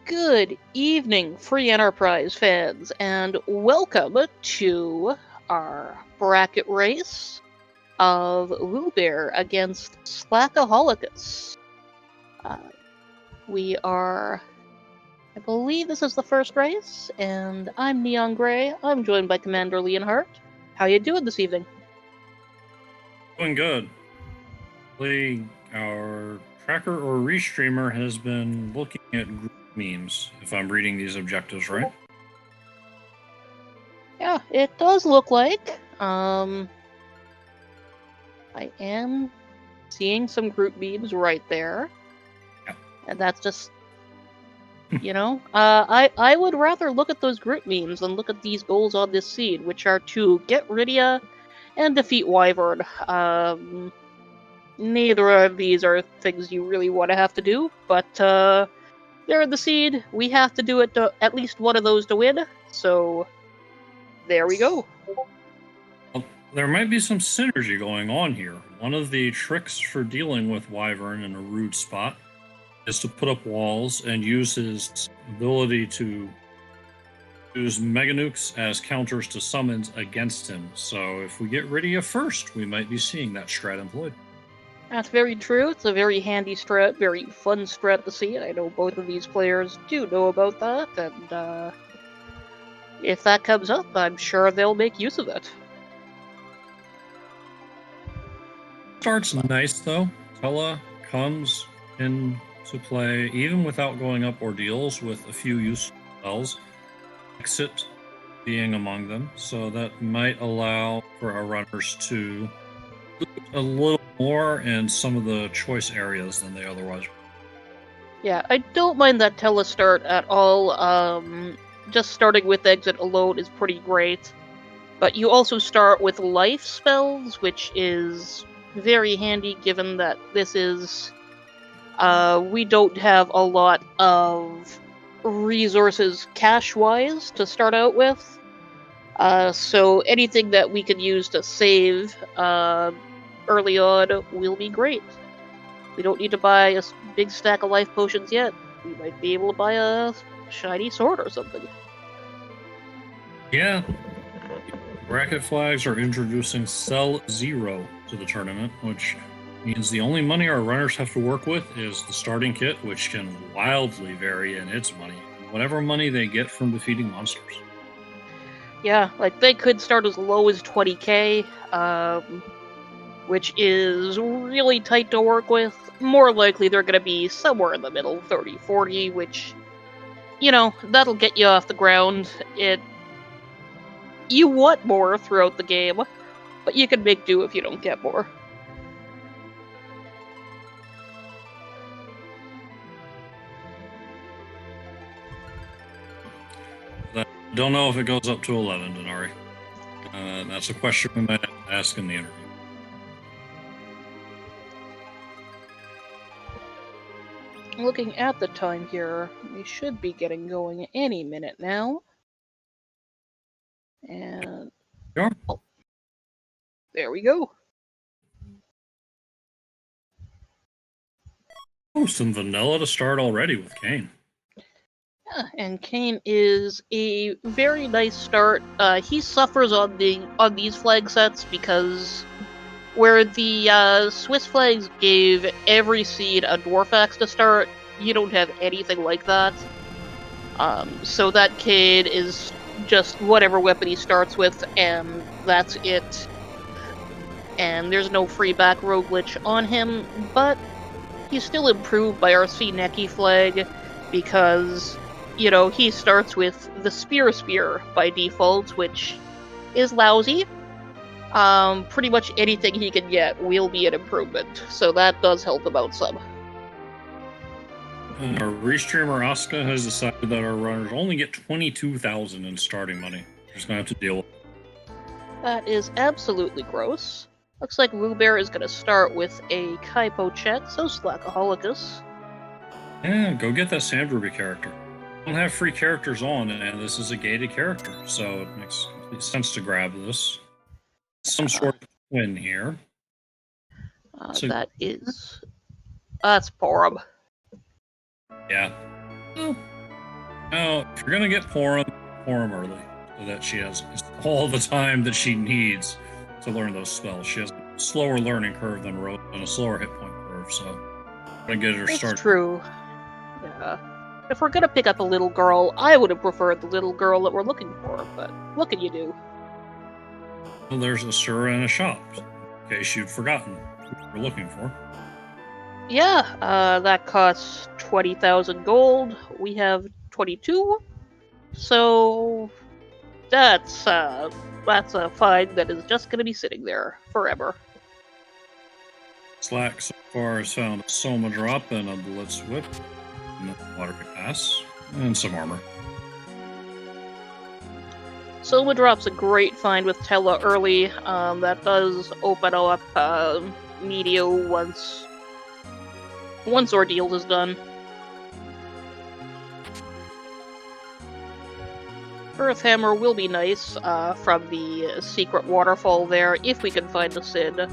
Good evening, Free Enterprise fans, and welcome to our bracket race of Wewbear against Slackaholicus. I believe this is the first race, and I'm Neon Gray. I'm joined by Commander Leonhardt. How you doing this evening? Doing good. Our tracker or restreamer has been looking at group memes, if I'm reading these objectives right. Yeah, it does look like. I am seeing some group memes right there. Yeah. And that's just, I would rather look at those group memes than look at these goals on this seed, which are to get Rydia and defeat Wyvern. Neither of these are things you really want to have to do, but they're in the seed. We have to do it to at least one of those to win, so there we go. Well, there might be some synergy going on here. One of the tricks for dealing with Wyvern in a rude spot is to put up walls and use his ability to use Mega Nukes as counters to summons against him. So if we get Rydia first, we might be seeing that strat employed. That's very true. It's a very handy strat, very fun strat to see. I know both of these players do know about that, and if that comes up, I'm sure they'll make use of it. Start's nice though. Tella comes into play even without going up ordeals with a few useful spells. Exit being among them, so that might allow for our runners to do a little more in some of the choice areas than they otherwise would. Yeah, I don't mind that telestart at all. Just starting with exit alone is pretty great. But you also start with life spells, which is very handy given that this is... we don't have a lot of resources cash-wise to start out with. So anything that we can use to save early on will be great. We don't need to buy a big stack of life potions yet. We might be able to buy a shiny sword or something. Yeah. Bracket flags are introducing Cell Zero to the tournament, which means the only money our runners have to work with is the starting kit, which can wildly vary in its money, and whatever money they get from defeating monsters. Yeah, like they could start as low as 20k, which is really tight to work with. More likely they're going to be somewhere in the middle, 30, 40, which, that'll get you off the ground. You want more throughout the game, but you can make do if you don't get more. I don't know if it goes up to 11, Denari. That's a question we might have to ask in the interview. Looking at the time here, we should be getting going any minute now. And Sure. Oh, there we go. Oh, some vanilla to start already with Kane. Yeah, and Kane is a very nice start. He suffers on these flag sets because where the Swiss flags gave every seed a dwarf axe to start, you don't have anything like that. So that kid is just whatever weapon he starts with, and that's it. And there's no free back rogue glitch on him, but he's still improved by our Neki flag because, he starts with the Spear by default, which is lousy. Pretty much anything he can get will be an improvement, so that does help him out some. Our restreamer Asuka has decided that our runners only get 22,000 in starting money. We're just gonna have to deal with it. That is absolutely gross. Looks like Wewbear is going to start with a Kaipo check, so Slackaholicus. Yeah, go get that Sandruby character. We don't have free characters on, and this is a gated character, so it makes complete sense to grab this. Some sort of win here. That's Porum. Yeah. Well, Now, if you're gonna get Porum early, so that she has all the time that she needs to learn those spells. She has a slower learning curve than Rose and a slower hit point curve, so I'm gonna get her It's started. true. Yeah. If we're gonna pick up a little girl, I would have preferred the little girl that we're looking for, but what can you do? Well, there's a Sura in a shop, in case you'd forgotten what we're looking for. Yeah, that costs 20,000 gold. We have 22. So that's a find that is just gonna be sitting there forever. Slack so far has found a Soma drop and a Blitz whip, and a water pass, and some armor. Soma drop's a great find with Tella early. That does open up Medio once Ordeal is done. Earthhammer will be nice from the secret waterfall there if we can find the Sid.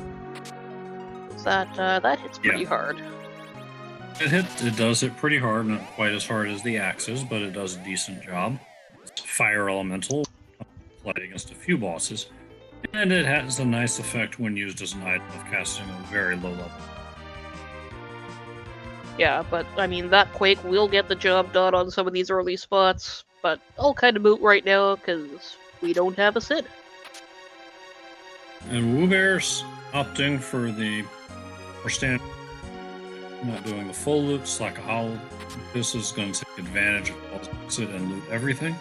That hits pretty hard. It does hit pretty hard, not quite as hard as the axes, but it does a decent job. It's fire elemental, play against a few bosses, and it has a nice effect when used as an item of casting a very low level. Yeah, but I mean that Quake will get the job done on some of these early spots, but all kind of moot right now because we don't have a Sid. And Wewbear's opting for the standard, not doing the full loot. Slackaholicus. This is going to take advantage of all it and loot everything.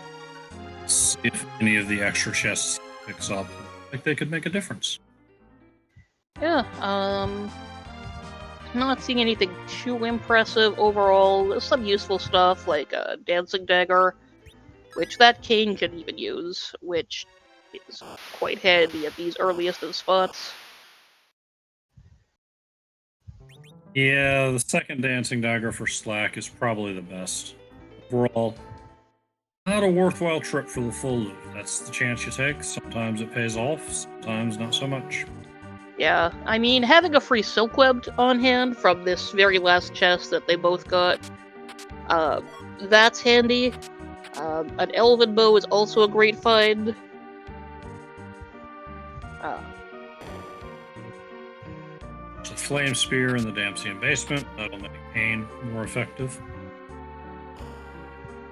See if any of the extra chests picks up, like they could make a difference. Yeah, not seeing anything too impressive overall. There's some useful stuff like a dancing dagger, which that Kane can even use, which is quite handy at these earliest of spots. Yeah, the second dancing dagger for Slack is probably the best. Overall, not a worthwhile trip for the full loot. That's the chance you take. Sometimes it pays off, sometimes not so much. Yeah, I mean, having a free silk web on hand from this very last chest that they both got, that's handy. An elven bow is also a great find. The flame spear in the Damsian basement, that'll make Pain more effective.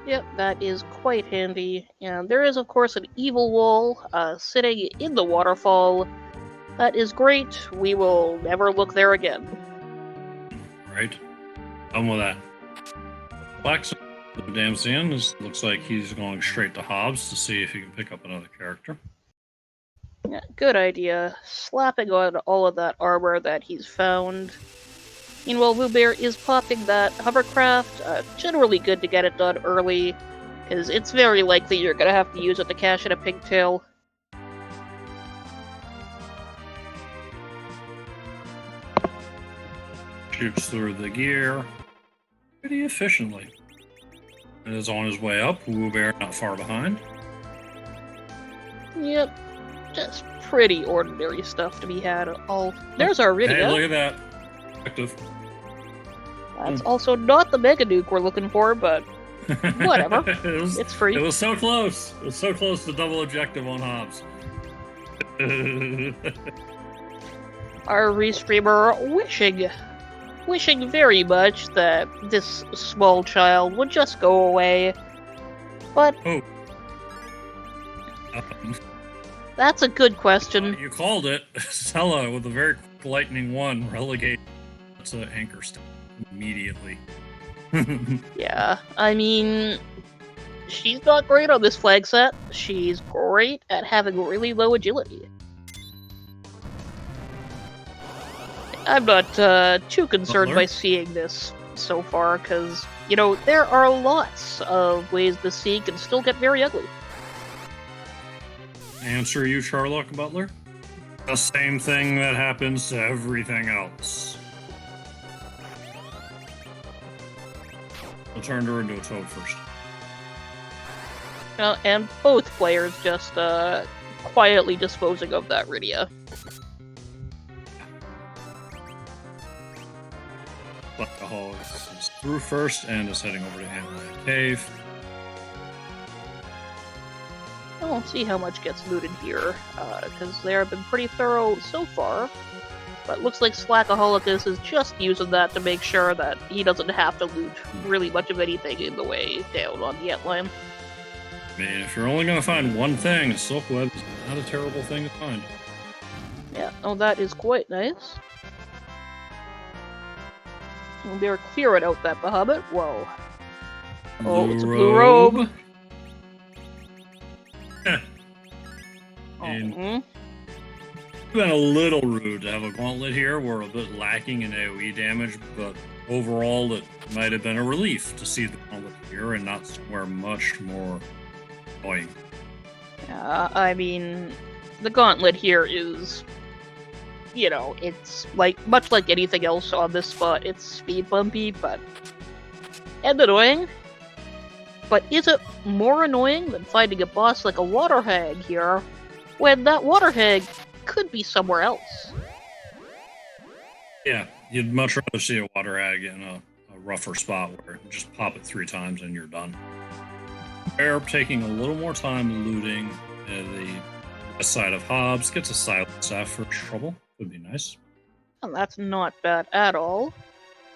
Yep, that is quite handy. And there is, of course, an evil wall sitting in the waterfall. That is great. We will never look there again. Right? Done with that. Black's the Damsian looks like he's going straight to Hobbs to see if he can pick up another character. Yeah, good idea. Slapping on all of that armor that he's found. Meanwhile, Wewbear is popping that hovercraft. Generally good to get it done early, because it's very likely you're going to have to use it to cash in a pigtail. Shoots through the gear pretty efficiently. It is on his way up. Wewbear not far behind. Yep, just pretty ordinary stuff to be had. There's our Rydia. Hey, look at that. Effective. That's also not the Mega Nuke we're looking for, but whatever. It's free. It was so close. It was so close to double objective on Hobbs. Our restreamer wishing very much that this small child would just go away. But that's a good question. You called it. Stella with a very quick lightning one relegate to anchor step immediately. Yeah, I mean, she's not great on this flag set. She's great at having really low agility. I'm not too concerned by seeing this so far, because, you know, there are lots of ways the sea can still get very ugly. Answer you, Charlock Butler? The same thing that happens to everything else. I'll turn her into a toad first. And both players just quietly disposing of that Rydia. Slackaholicus is through first and is heading over to Antlion Cave. we'll see how much gets looted here, because they have been pretty thorough so far. But looks like Slackaholicus is just using that to make sure that he doesn't have to loot really much of anything in the way down on the antline. I mean, if you're only going to find one thing, a silk web is not a terrible thing to find. Yeah, oh, that is quite nice. They're clearing out that behemoth. Whoa. Oh, it's a blue robe. It's been a little rude to have a gauntlet here. We're a bit lacking in AoE damage, but overall it might have been a relief to see the gauntlet here and not somewhere much more annoying. I mean, the gauntlet here is, you know, it's like much like anything else on this spot. It's speed bumpy, and annoying. But is it more annoying than finding a boss like a water hag here, when that water hag could be somewhere else? Yeah, you'd much rather see a water hag in a rougher spot where you just pop it 3 times and you're done. Bear taking a little more time looting the west side of Hobbs, gets a silence after trouble. Would be nice. And that's not bad at all.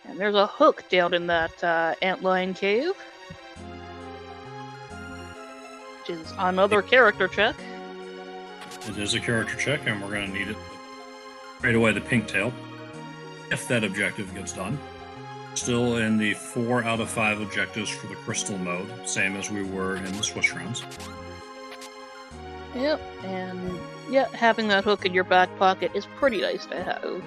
And there's a hook down in that antlion cave, which is another character check. It is a character check, and we're going to need it right away. The pink tail, if that objective gets done. Still in the 4 out of 5 objectives for the crystal mode, same as we were in the Swiss rounds. Yep, and yeah, having that hook in your back pocket is pretty nice to have.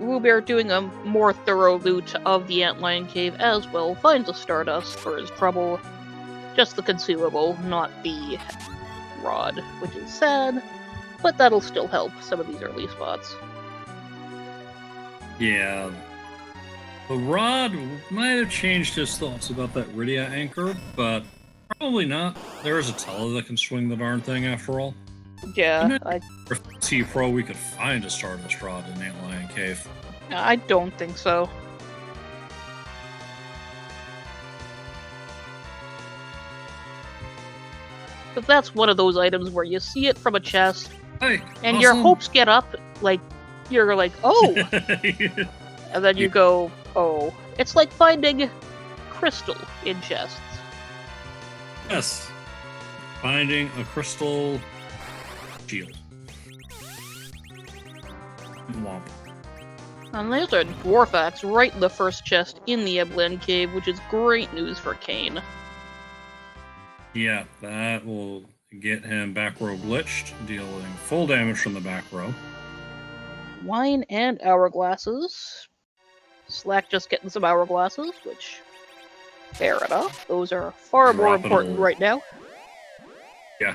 Wewbear doing a more thorough loot of the antlion cave as well finds a Stardust for his trouble. Just the consumable, not the rod, which is sad, but that'll still help some of these early spots. Yeah. The rod might have changed his thoughts about that Rydia anchor, but probably not. There is a Tella that can swing the darn thing after all. Yeah, If T-Pro we could find a Stardust rod in Antlion Cave. I don't think so. But that's one of those items where you see it from a chest, Hey, and awesome. your hopes get up, like, you're like, oh! And then you go, oh. It's like finding crystal in chests. Yes. Finding a crystal shield. Womp. And there's a dwarf axe right in the first chest in the Eblin Cave, which is great news for Kane. Yeah, that will get him back row glitched, dealing full damage from the back row. Wine and hourglasses. Slack just getting some hourglasses, which, fair enough. Those are far more important right now. Yeah.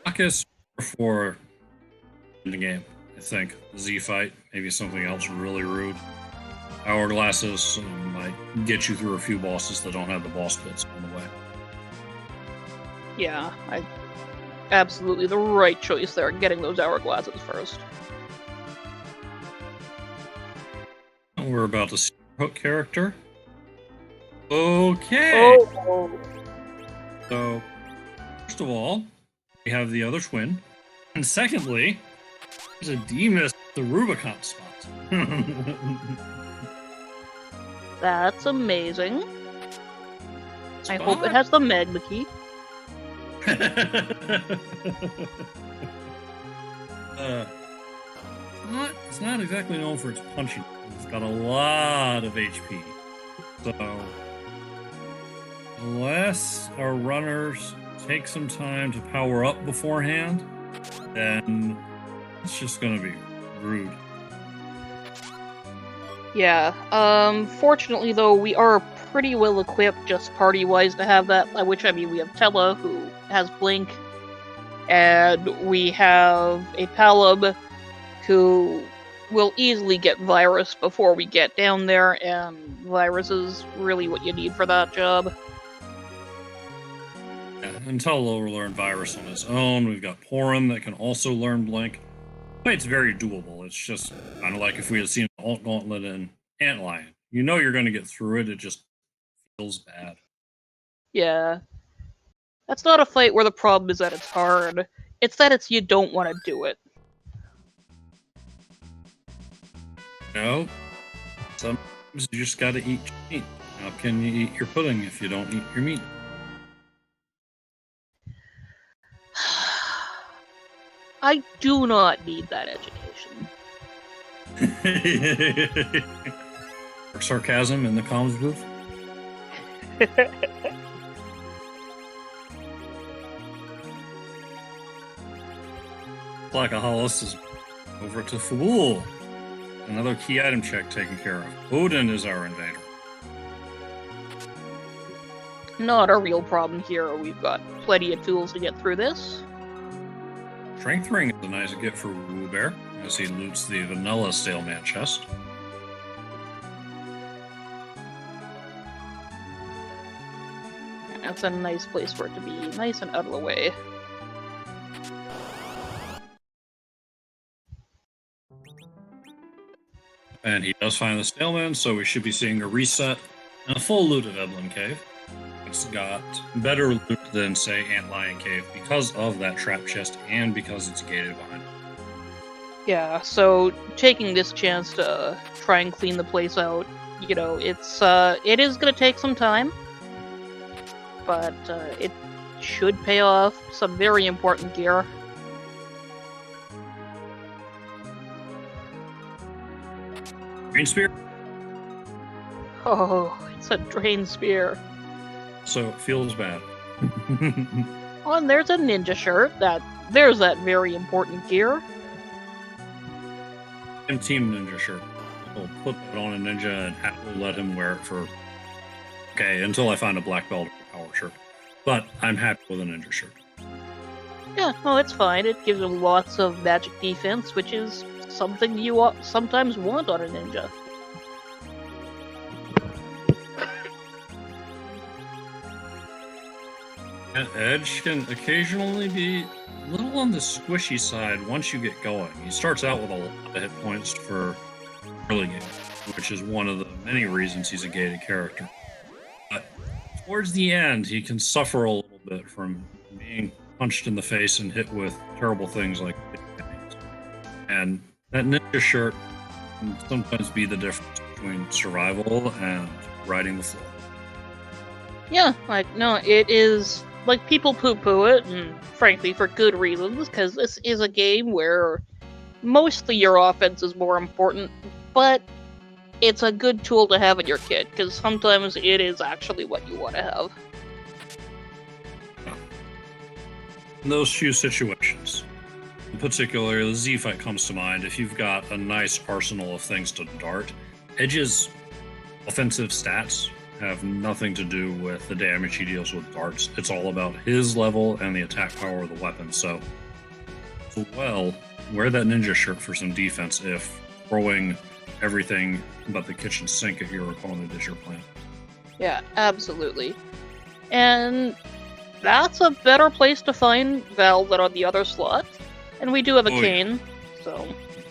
Focus for the game, I think. Z fight, maybe something else really rude. Hourglasses might get you through a few bosses that don't have the boss bits on the way. Yeah, absolutely the right choice there, getting those hourglasses first. We're about to see a hook character. Okay. Oh. So, first of all, we have the other twin. And secondly, there's a D-miss the Rubicon spot. That's amazing. I hope it has the magma key. It's not exactly known for its punching. It's got a lot of HP. So, unless our runners take some time to power up beforehand, then it's just going to be rude. Yeah, fortunately though, we are pretty well equipped just party-wise to have that, which, I mean, we have Tella, who has Blink, and we have a Palub, who will easily get Virus before we get down there, and Virus is really what you need for that job. Yeah, and Tella will learn Virus on his own. We've got Porum that can also learn Blink. It's very doable. It's just kind of like if we had seen an Alt Gauntlet in Antlion. You know you're going to get through it. It just feels bad. Yeah. That's not a fight where the problem is that it's hard. It's that you don't want to do it. No, sometimes you just gotta eat your meat. How can you eat your pudding if you don't eat your meat? I do not need that education. Sarcasm in the comms booth. Slackaholicus is over to Fool. Another key item check taken care of. Odin is our invader. Not a real problem here. We've got plenty of tools to get through this. Strength ring is a nice gift for Wewbear as he loots the vanilla Staleman chest. That's a nice place for it to be, nice and out of the way. And he does find the Staleman, so we should be seeing a reset and a full loot of Eblan Cave. It's got better loot than, say, Antlion Cave because of that trap chest and because it's gated behind it. Yeah, so taking this chance to try and clean the place out, you know, it is gonna take some time, but it should pay off. Some very important gear. Green Spear? Oh, it's a drain spear. So it feels bad. Oh, and there's a ninja shirt. There's that very important gear. And Team Ninja shirt. I'll put that on a ninja and happily let him wear it for... Okay, until I find a black belt or power shirt. But I'm happy with a ninja shirt. Yeah, no, it's fine. It gives him lots of magic defense, which is something you sometimes want on a ninja. Edge can occasionally be a little on the squishy side once you get going. He starts out with a lot of hit points for early game, which is one of the many reasons he's a gated character. But towards the end, he can suffer a little bit from being punched in the face and hit with terrible things like and that ninja shirt can sometimes be the difference between survival and riding the floor. Yeah, no, it is... people poo-poo it, and frankly, for good reasons, because this is a game where mostly your offense is more important, but it's a good tool to have in your kit, because sometimes it is actually what you want to have. In those few situations, in particular, the Z fight comes to mind. If you've got a nice arsenal of things to dart, Edge's offensive stats have nothing to do with the damage he deals with darts. It's all about his level and the attack power of the weapon. So well, wear that ninja shirt for some defense if throwing everything but the kitchen sink at your opponent is your plan. Yeah, absolutely. And that's a better place to find Val than on the other slot. And we do have a cane, so...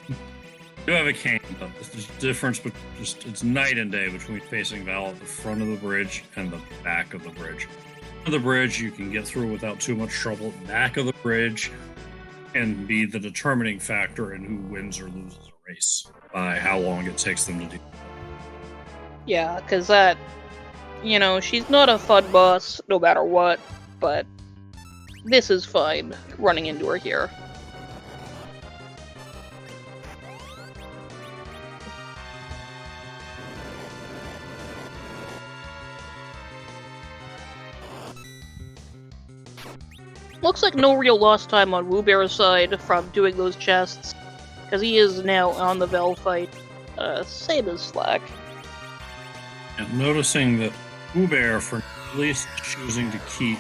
We do have a cane, but there's a difference, but it's night and day between facing Val at the front of the bridge and the back of the bridge. Front of the bridge you can get through without too much trouble. Back of the bridge can be the determining factor in who wins or loses a race by how long it takes them to do. Yeah, because that, she's not a fun boss no matter what, but this is fine running into her here. Looks like no real lost time on Wewbear's side from doing those chests, because he is now on the Vel fight, same as Slack. And noticing that Wewbear, for at least choosing to keep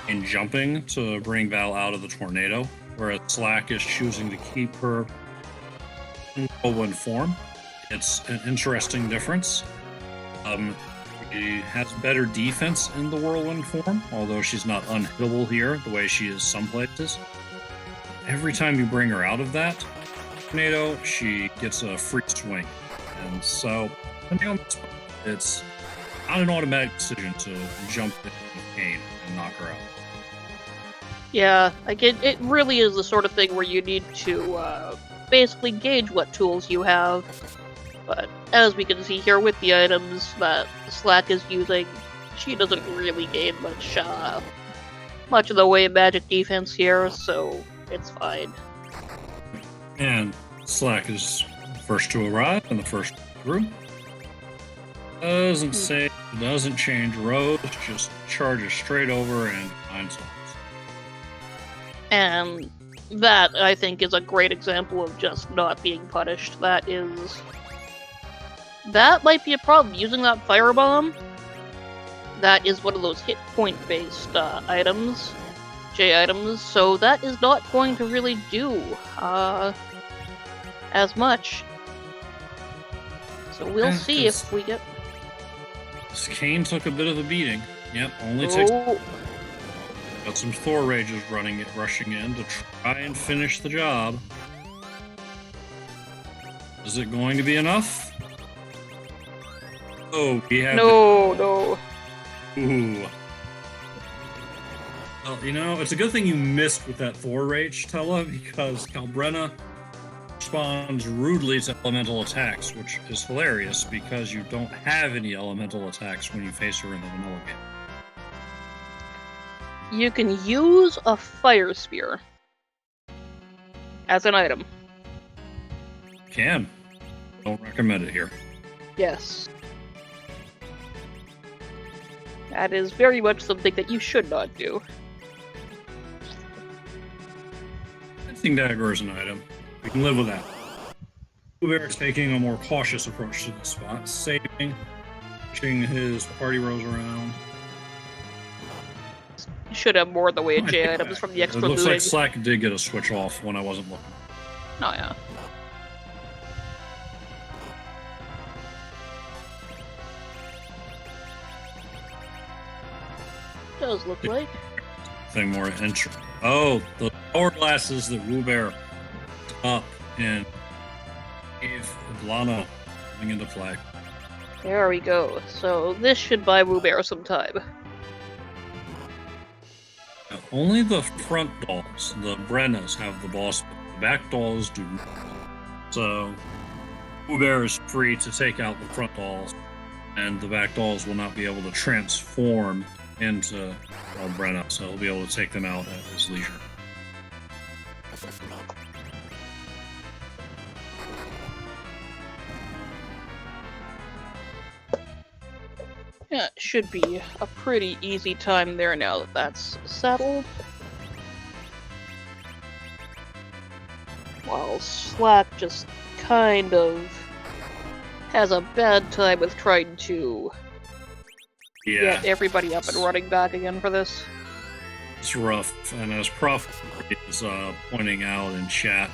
in jumping to bring Val out of the tornado, whereas Slack is choosing to keep her in whirlwind form. It's an interesting difference. She has better defense in the whirlwind form, although she's not unhittable here the way she is some places. Every time you bring her out of that tornado, she gets a free swing. And so, it's not an automatic decision to jump in with Kane and knock her out. Yeah, like it really is the sort of thing where you need to basically gauge what tools you have. But as we can see here with the items that Slack is using, she doesn't really gain much of the way of magic defense here, so it's fine. And Slack is first to arrive and the first through. Doesn't say, doesn't change roads, just charges straight over and finds holes. And that, I think, is a great example of just not being punished. That might be a problem. Using that firebomb, that is one of those hit point based items, J items, so that is not going to really do as much. So we'll see if we get... Kane took a bit of a beating. Yep, only takes... Got some Thor Rages rushing in to try and finish the job. Is it going to be enough? Oh, we have... No. Ooh. Well, you know, it's a good thing you missed with that Thor Rage, Tella, because Calbrenna responds rudely to elemental attacks, which is hilarious because you don't have any elemental attacks when you face her in the vanilla game. You can use a fire spear as an item. Can. Don't recommend it here. Yes. That is very much something that you should not do. Fencing dagger is an item. We can live with that. Wewbear is taking a more cautious approach to this spot, saving, pushing his party rows around. You should have more in the way of J items from the extra looting. It looks like Slack did get a switch off when I wasn't looking. Oh, yeah. Does look like. Thing more interesting. Oh, the hourglasses that Wewbear up and gave Lana coming into play. There we go. So this should buy Wewbear some time. Now, only the front dolls, the Brennas, have the boss, but the back dolls do not. So Wewbear is free to take out the front dolls, and the back dolls will not be able to transform into Brenna, so he'll be able to take them out at his leisure. Yeah, it should be a pretty easy time there now that that's settled. While Slack just kind of has a bad time with trying to get everybody up and running back again for this. It's rough, and as Prof is pointing out in chat,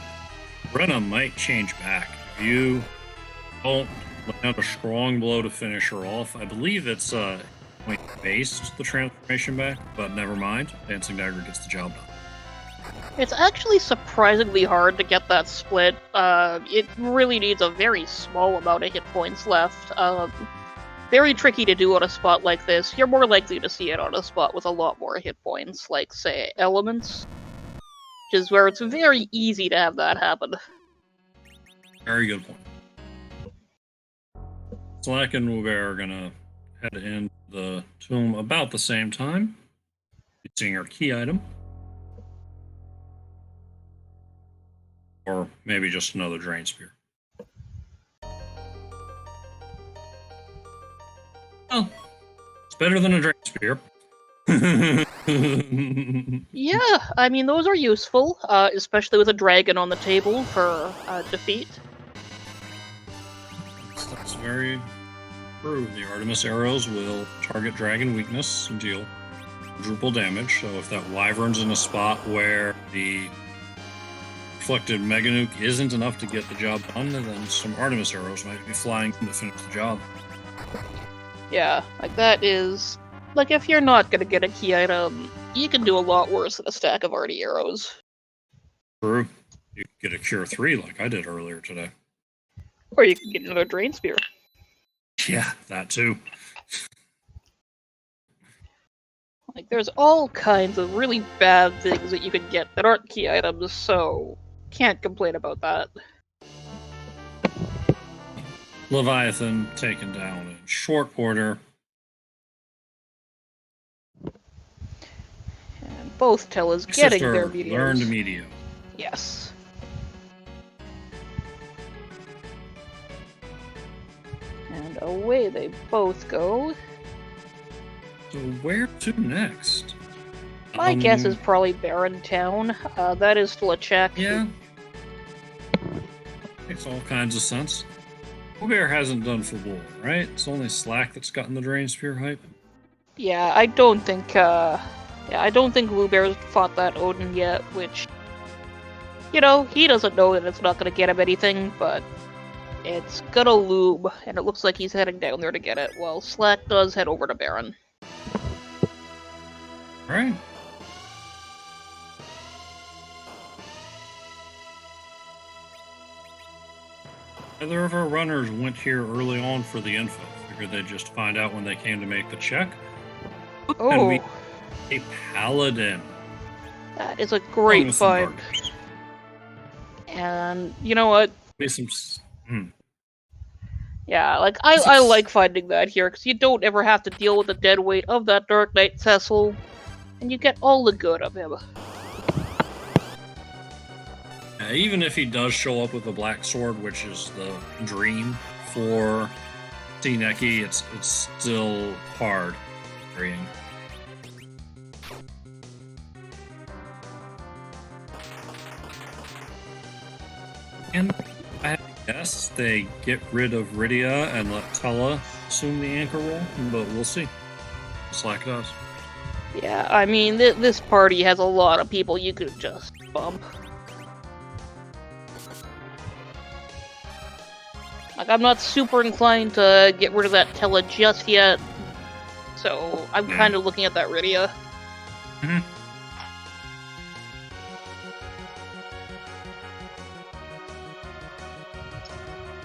Brenna might change back. If you don't land a strong blow to finish her off, I believe it's point-based, the transformation back, but never mind. Dancing Dagger gets the job done. It's actually surprisingly hard to get that split. It really needs a very small amount of hit points left. Very tricky to do on a spot like this. You're more likely to see it on a spot with a lot more hit points, like, say, Elements, which is where it's very easy to have that happen. Very good point. Slack and Wewbear are gonna head into the tomb about the same time, using our key item. Or maybe just another Drain Spear. Well, it's better than a Drain Spear. Yeah, I mean, those are useful, especially with a dragon on the table for defeat. That's very true. The Artemis arrows will target dragon weakness and deal quadruple damage. So if that wyvern's in a spot where the reflected Mega Nuke isn't enough to get the job done, then some Artemis arrows might be flying to finish the job. Yeah, like that is... Like, if you're not gonna get a key item, you can do a lot worse than a stack of arty arrows. True. You can get a Cure 3 like I did earlier today. Or you can get another Drain Spear. Yeah, that too. Like, there's all kinds of really bad things that you can get that aren't key items, so can't complain about that. Leviathan taken down in short order. And both Tellas getting Sister their meteors. learned medium. Yes. And away they both go. So where to next? My guess is probably Barren Town. That is still a check. Yeah. Makes all kinds of sense. Wewbear hasn't done for Bull, right? It's only Slack that's gotten the Drain Spear hype. Yeah, I don't think Wewbear's fought that Odin yet, which, you know, he doesn't know that it's not gonna get him anything, but it's gonna loom, and it looks like he's heading down there to get it, while Slack does head over to Baron. Alright. Either of our runners went here early on for the info. Figured they'd just find out when they came to make the check. Oh, And we a paladin. that is a great find. And you know what? Yeah, like I like finding that here because you don't ever have to deal with the dead weight of that Dark Knight Cecil, and you get all the good of him. Even if he does show up with a black sword, which is the dream for T-Neki, it's still hard carrying. And I guess they get rid of Rydia and let Tella assume the anchor role, but we'll see. Slack does. Yeah, I mean, this party has a lot of people you could just bump. Like, I'm not super inclined to get rid of that Tella just yet, so I'm kind of looking at that Rydia. Mm-hmm.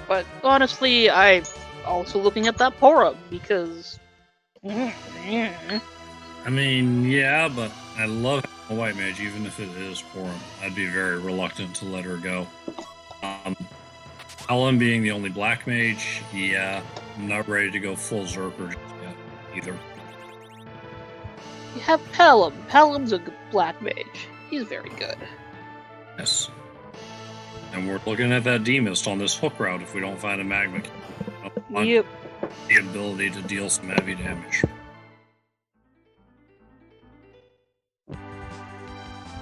But honestly, I'm also looking at that Pora, because... I mean, yeah, but I love a white mage, even if it is Porum. I'd be very reluctant to let her go. Ellen being the only black mage, yeah, I'm not ready to go full Zerker just yet, either. You have Pelham. Pelham's a good black mage. He's very good. Yes. And we're looking at that Demist on this hook route if we don't find a Magma. Yep. The ability to deal some heavy damage.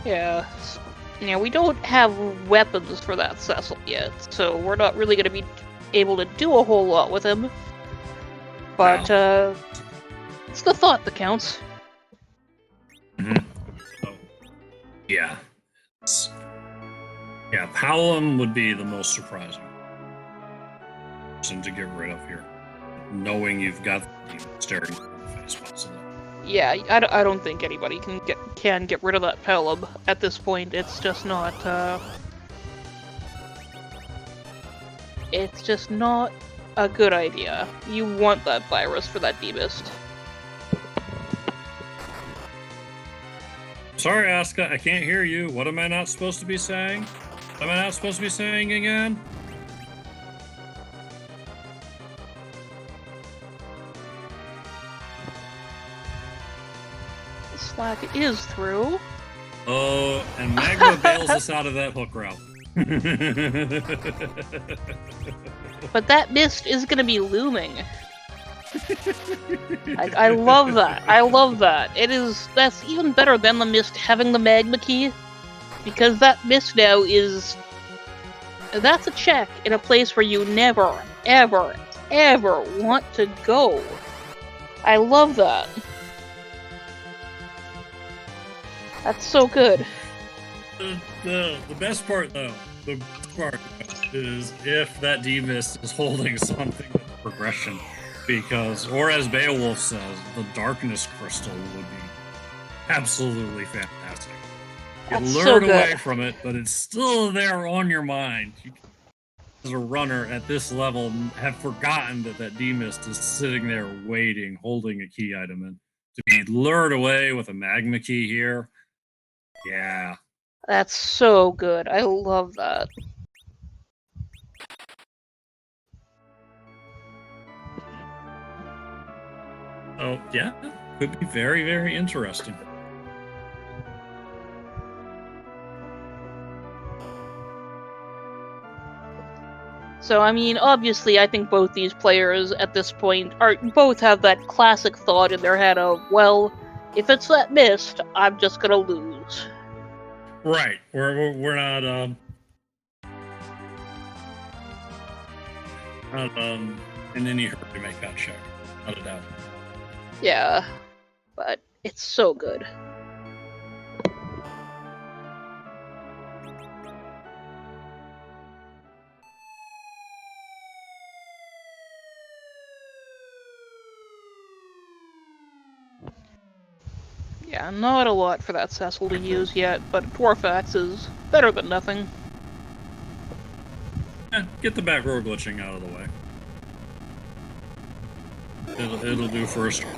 Yeah. Yeah, we don't have weapons for that Cecil yet, so we're not really going to be able to do a whole lot with him. But, it's the thought that counts. Mm-hmm. Oh. Yeah. Yeah, Palam would be the most surprising person to get rid of here. Knowing you've got the staring in the face, possibly. Yeah, I don't think anybody can get rid of that Pelham at this point. It's just not, it's just not a good idea. You want that virus for that Demist. Sorry, Asuka, I can't hear you. What am I not supposed to be saying? What am I not supposed to be saying again? Slack is through. Oh, and Magma bails us out of that hook route. But that mist is gonna be looming. I love that. I love that. That's even better than the mist having the magma key, because that mist now that's a check in a place where you never, ever, ever want to go. I love that. That's so good. The best part, though, the best part is if that D-Mist is holding something with progression. Because, or as Beowulf says, the Darkness Crystal would be absolutely fantastic. You learn away from it, but it's still there on your mind. You, as a runner at this level, have forgotten that D-Mist is sitting there waiting, holding a key item in. to be lured away with a magma key here. Yeah. That's so good. I love that. Oh, yeah. Could be very, very interesting. So, I mean, obviously, I think both these players at this point both have that classic thought in their head of, well, if it's that mist, I'm just gonna lose. Right. We're not in any hurry to make that check. Not a doubt. Yeah, but it's so good. Yeah, not a lot for that Cecil to use yet, but Dwarf Axe is better than nothing. Get the back row glitching out of the way. It'll do for a start.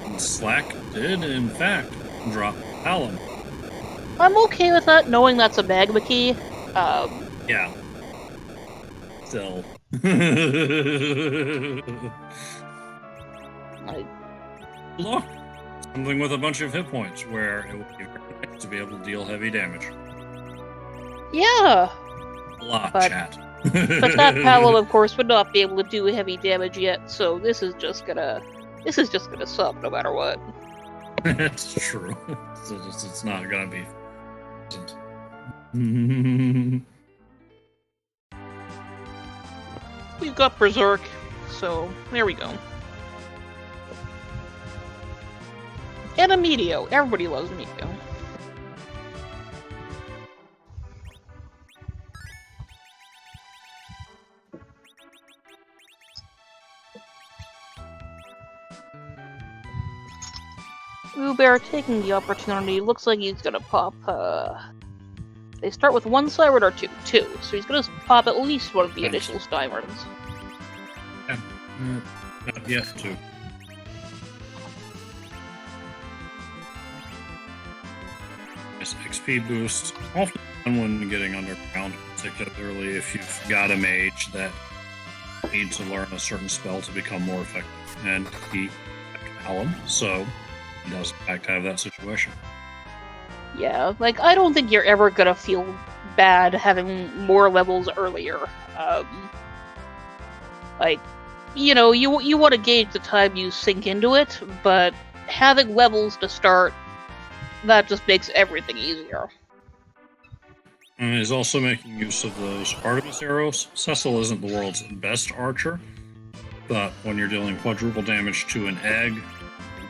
And Slack did, in fact, drop Alum. I'm okay with that, knowing that's a magma key. Yeah. Still. Look, something with a bunch of hit points where it would be very nice to be able to deal heavy damage. Yeah. A lot, but, chat. But that Paladin, of course, would not be able to do heavy damage yet, so this is just gonna suck no matter what. It's true. It's not gonna be. We've got Berserk, so there we go. And a Meteo. Everybody loves Meteo. Wewbear taking the opportunity. Looks like he's gonna pop, they start with one Siren or two? Two. So he's gonna pop at least one of the initial Stymers. Yeah. Not yet, too. Nice XP boost. Often when getting underground, particularly if you've got a mage that needs to learn a certain spell to become more effective. And he Alum, so he does in fact have that situation. Yeah, like, I don't think you're ever gonna feel bad having more levels earlier. Like, you know, you want to gauge the time you sink into it, but having levels to start, that just makes everything easier. And he's also making use of those Artemis arrows. Cecil isn't the world's best archer, but when you're dealing quadruple damage to an egg, you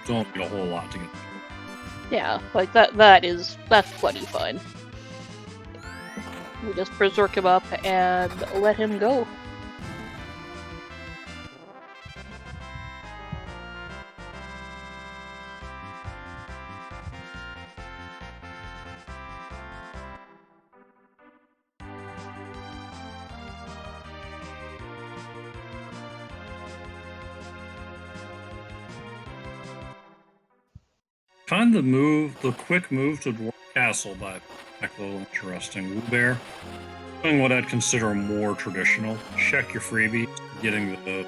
don't need a whole lot to get there. Yeah, like that's plenty fine. We just berserk him up and let him go. Find the quick move to Dwarf Castle by a little interesting. Wewbear, doing what I'd consider more traditional. Check your freebie, getting the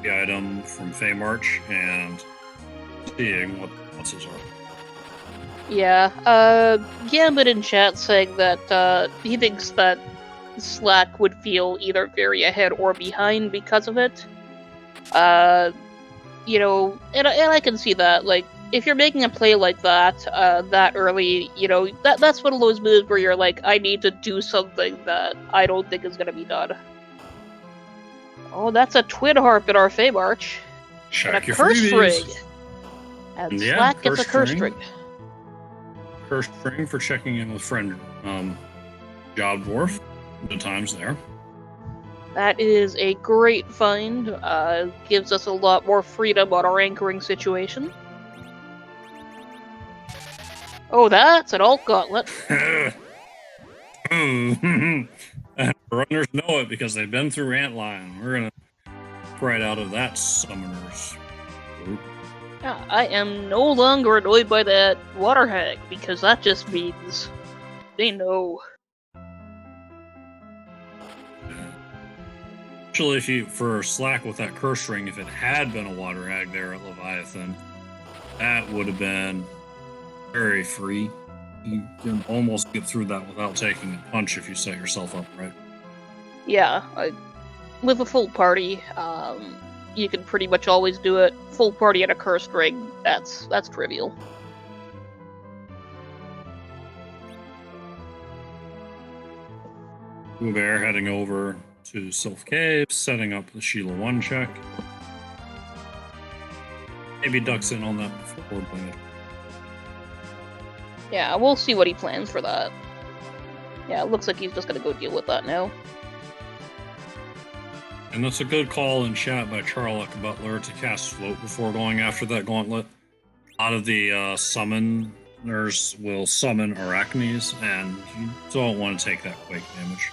item from Feymarch, and seeing what the bosses are. Yeah, Gambit in chat saying that he thinks that Slack would feel either very ahead or behind because of it. You know, and I can see that. Like, if you're making a play like that, that early, you know, that's one of those moves where you're like, I need to do something that I don't think is going to be done. Oh, that's a Twin Harp in our Feymarch. Check and a your Curse freebies. Ring. And Yeah, Slack gets a Curse ring. Ring. Curse Ring for checking in with friend Job Dwarf. The times there. That is a great find. Gives us a lot more freedom on our anchoring situation. Oh, that's an alt gauntlet. Runners know it because they've been through Antlion. We're gonna right out of that summoners group. I am no longer annoyed by that water hag, because that just means they know. Actually, if you for Slack with that curse ring, if it had been a water hag there at Leviathan, that would have been very free. You can almost get through that without taking a punch if you set yourself up right. Yeah, with a full party, you can pretty much always do it. Full party and a cursed ring, that's trivial. Wewbear heading over to Sylph Cave, setting up the Sheila 1 check. Maybe ducks in on that before doing it. Yeah, we'll see what he plans for that. Yeah, it looks like he's just gonna go deal with that now. And that's a good call in chat by Charlock Butler to cast Float before going after that gauntlet. A lot of the summoners will summon Arachnes, and you don't want to take that Quake damage.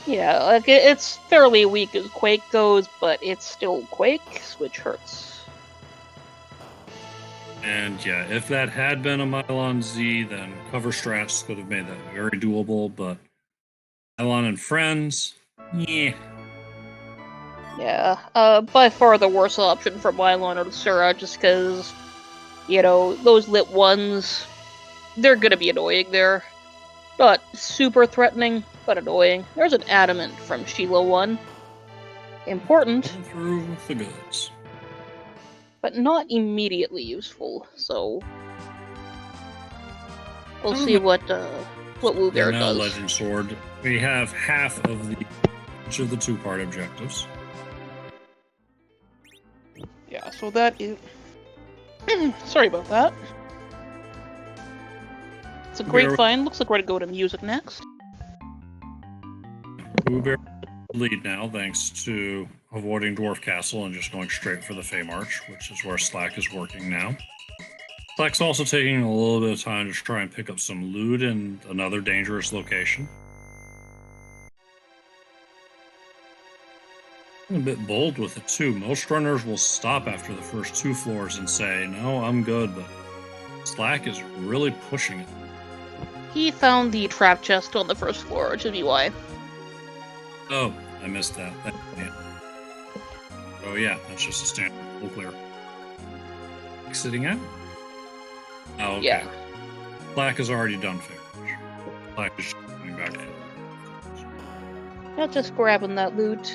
Yeah, like it's fairly weak as Quake goes, but it's still Quake, which hurts. And yeah, if that had been a Mylon Z, then cover strats could have made that very doable, but Mylon and friends, yeah. Yeah, by far the worst option for Mylon or Sura, just because, you know, those lit ones, they're gonna be annoying there. Not super threatening, but annoying. There's an adamant from Sheila 1. Important. Going through with the goods. But not immediately useful, so we'll see what Wewbear Now does. Legend Sword. We have half of each of the two-part objectives. Yeah, so that is... Sorry about that. It's a great find. Looks like we're going to go to music next. Wewbear lead now, thanks to avoiding Dwarf Castle and just going straight for the Fey March, which is where Slack is working now. Slack's also taking a little bit of time to try and pick up some loot in another dangerous location. I'm a bit bold with it too. Most runners will stop after the first 2 floors and say, no, I'm good, but Slack is really pushing it. He found the trap chest on the first floor, which would be why. Oh, I missed that. Yeah. Oh yeah, that's just a standard full clear. Sitting out? Oh, okay. Yeah. Slack is already done finish. Slack is just coming back in. Not just grabbing that loot.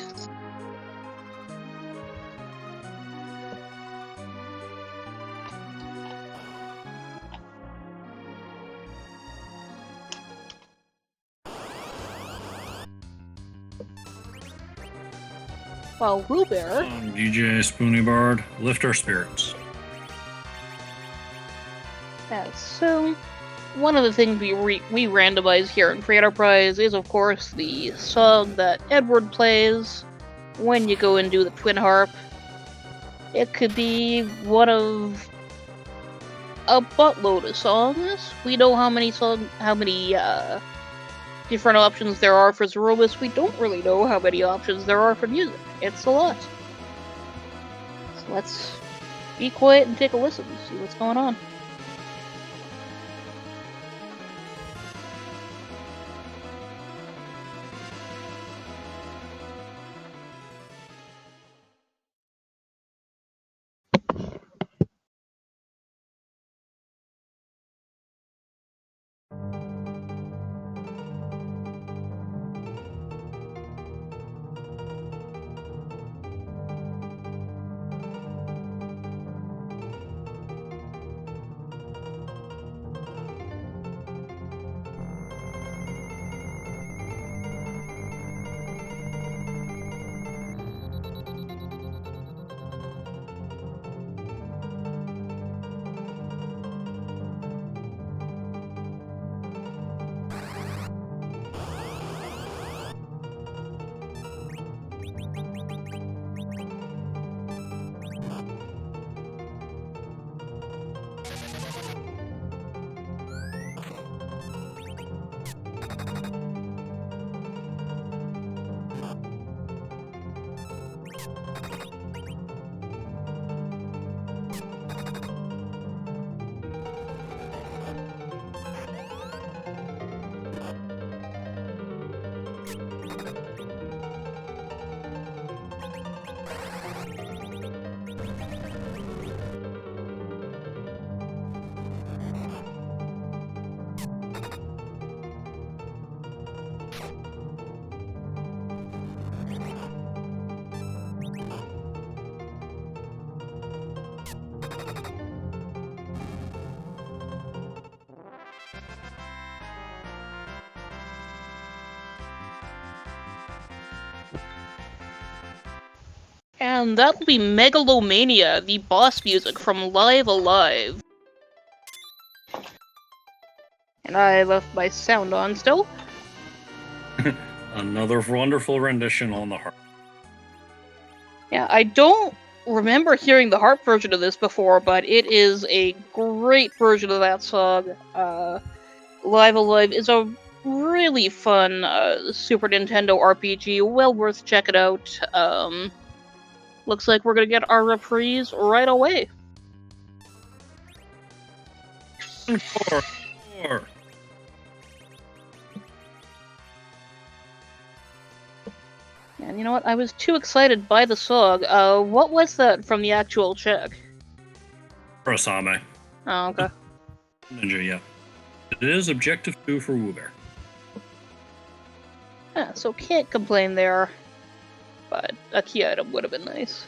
While Wewbear... DJ Spoony Bard, lift our spirits. Yeah, so... One of the things we randomize here in Free Enterprise is, of course, the song that Edward plays when you go and do the Twin Harp. It could be one of a buttload of songs. We know how many different options there are for Zerobus. We don't really know how many options there are for music. It's a lot. So let's be quiet and take a listen, see what's going on. And that'll be Megalomania, the boss music from Live Alive. And I left my sound on still. Another wonderful rendition on the harp. Yeah, I don't remember hearing the harp version of this before, but it is a great version of that song. Live Alive is a really fun Super Nintendo RPG, well worth checking out. Looks like we're gonna get our reprise right away. Four. And you know what? I was too excited by the song. What was that from the actual check? Kurosame. Oh, okay. Ninja, yeah. It is Objective 2 for Wewbear. Yeah, so can't complain there. But a key item would have been nice.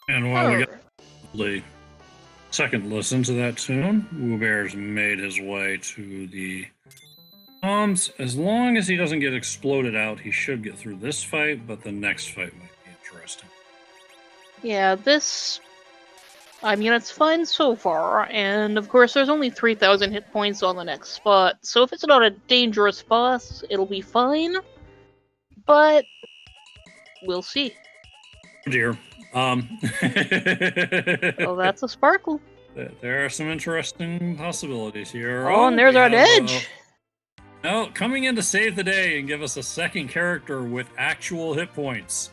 And while we got the second listen to that tune, Wewbear's made his way to the bombs. As long as he doesn't get exploded out, he should get through this fight, but the next fight might be interesting. Yeah, this... I mean, it's fine so far, and of course there's only 3,000 hit points on the next spot, so if it's not a dangerous boss, it'll be fine. But... we'll see. Oh dear. Oh, that's a sparkle. There are some interesting possibilities here. Oh, and there's our edge! No, coming in to save the day and give us a second character with actual hit points.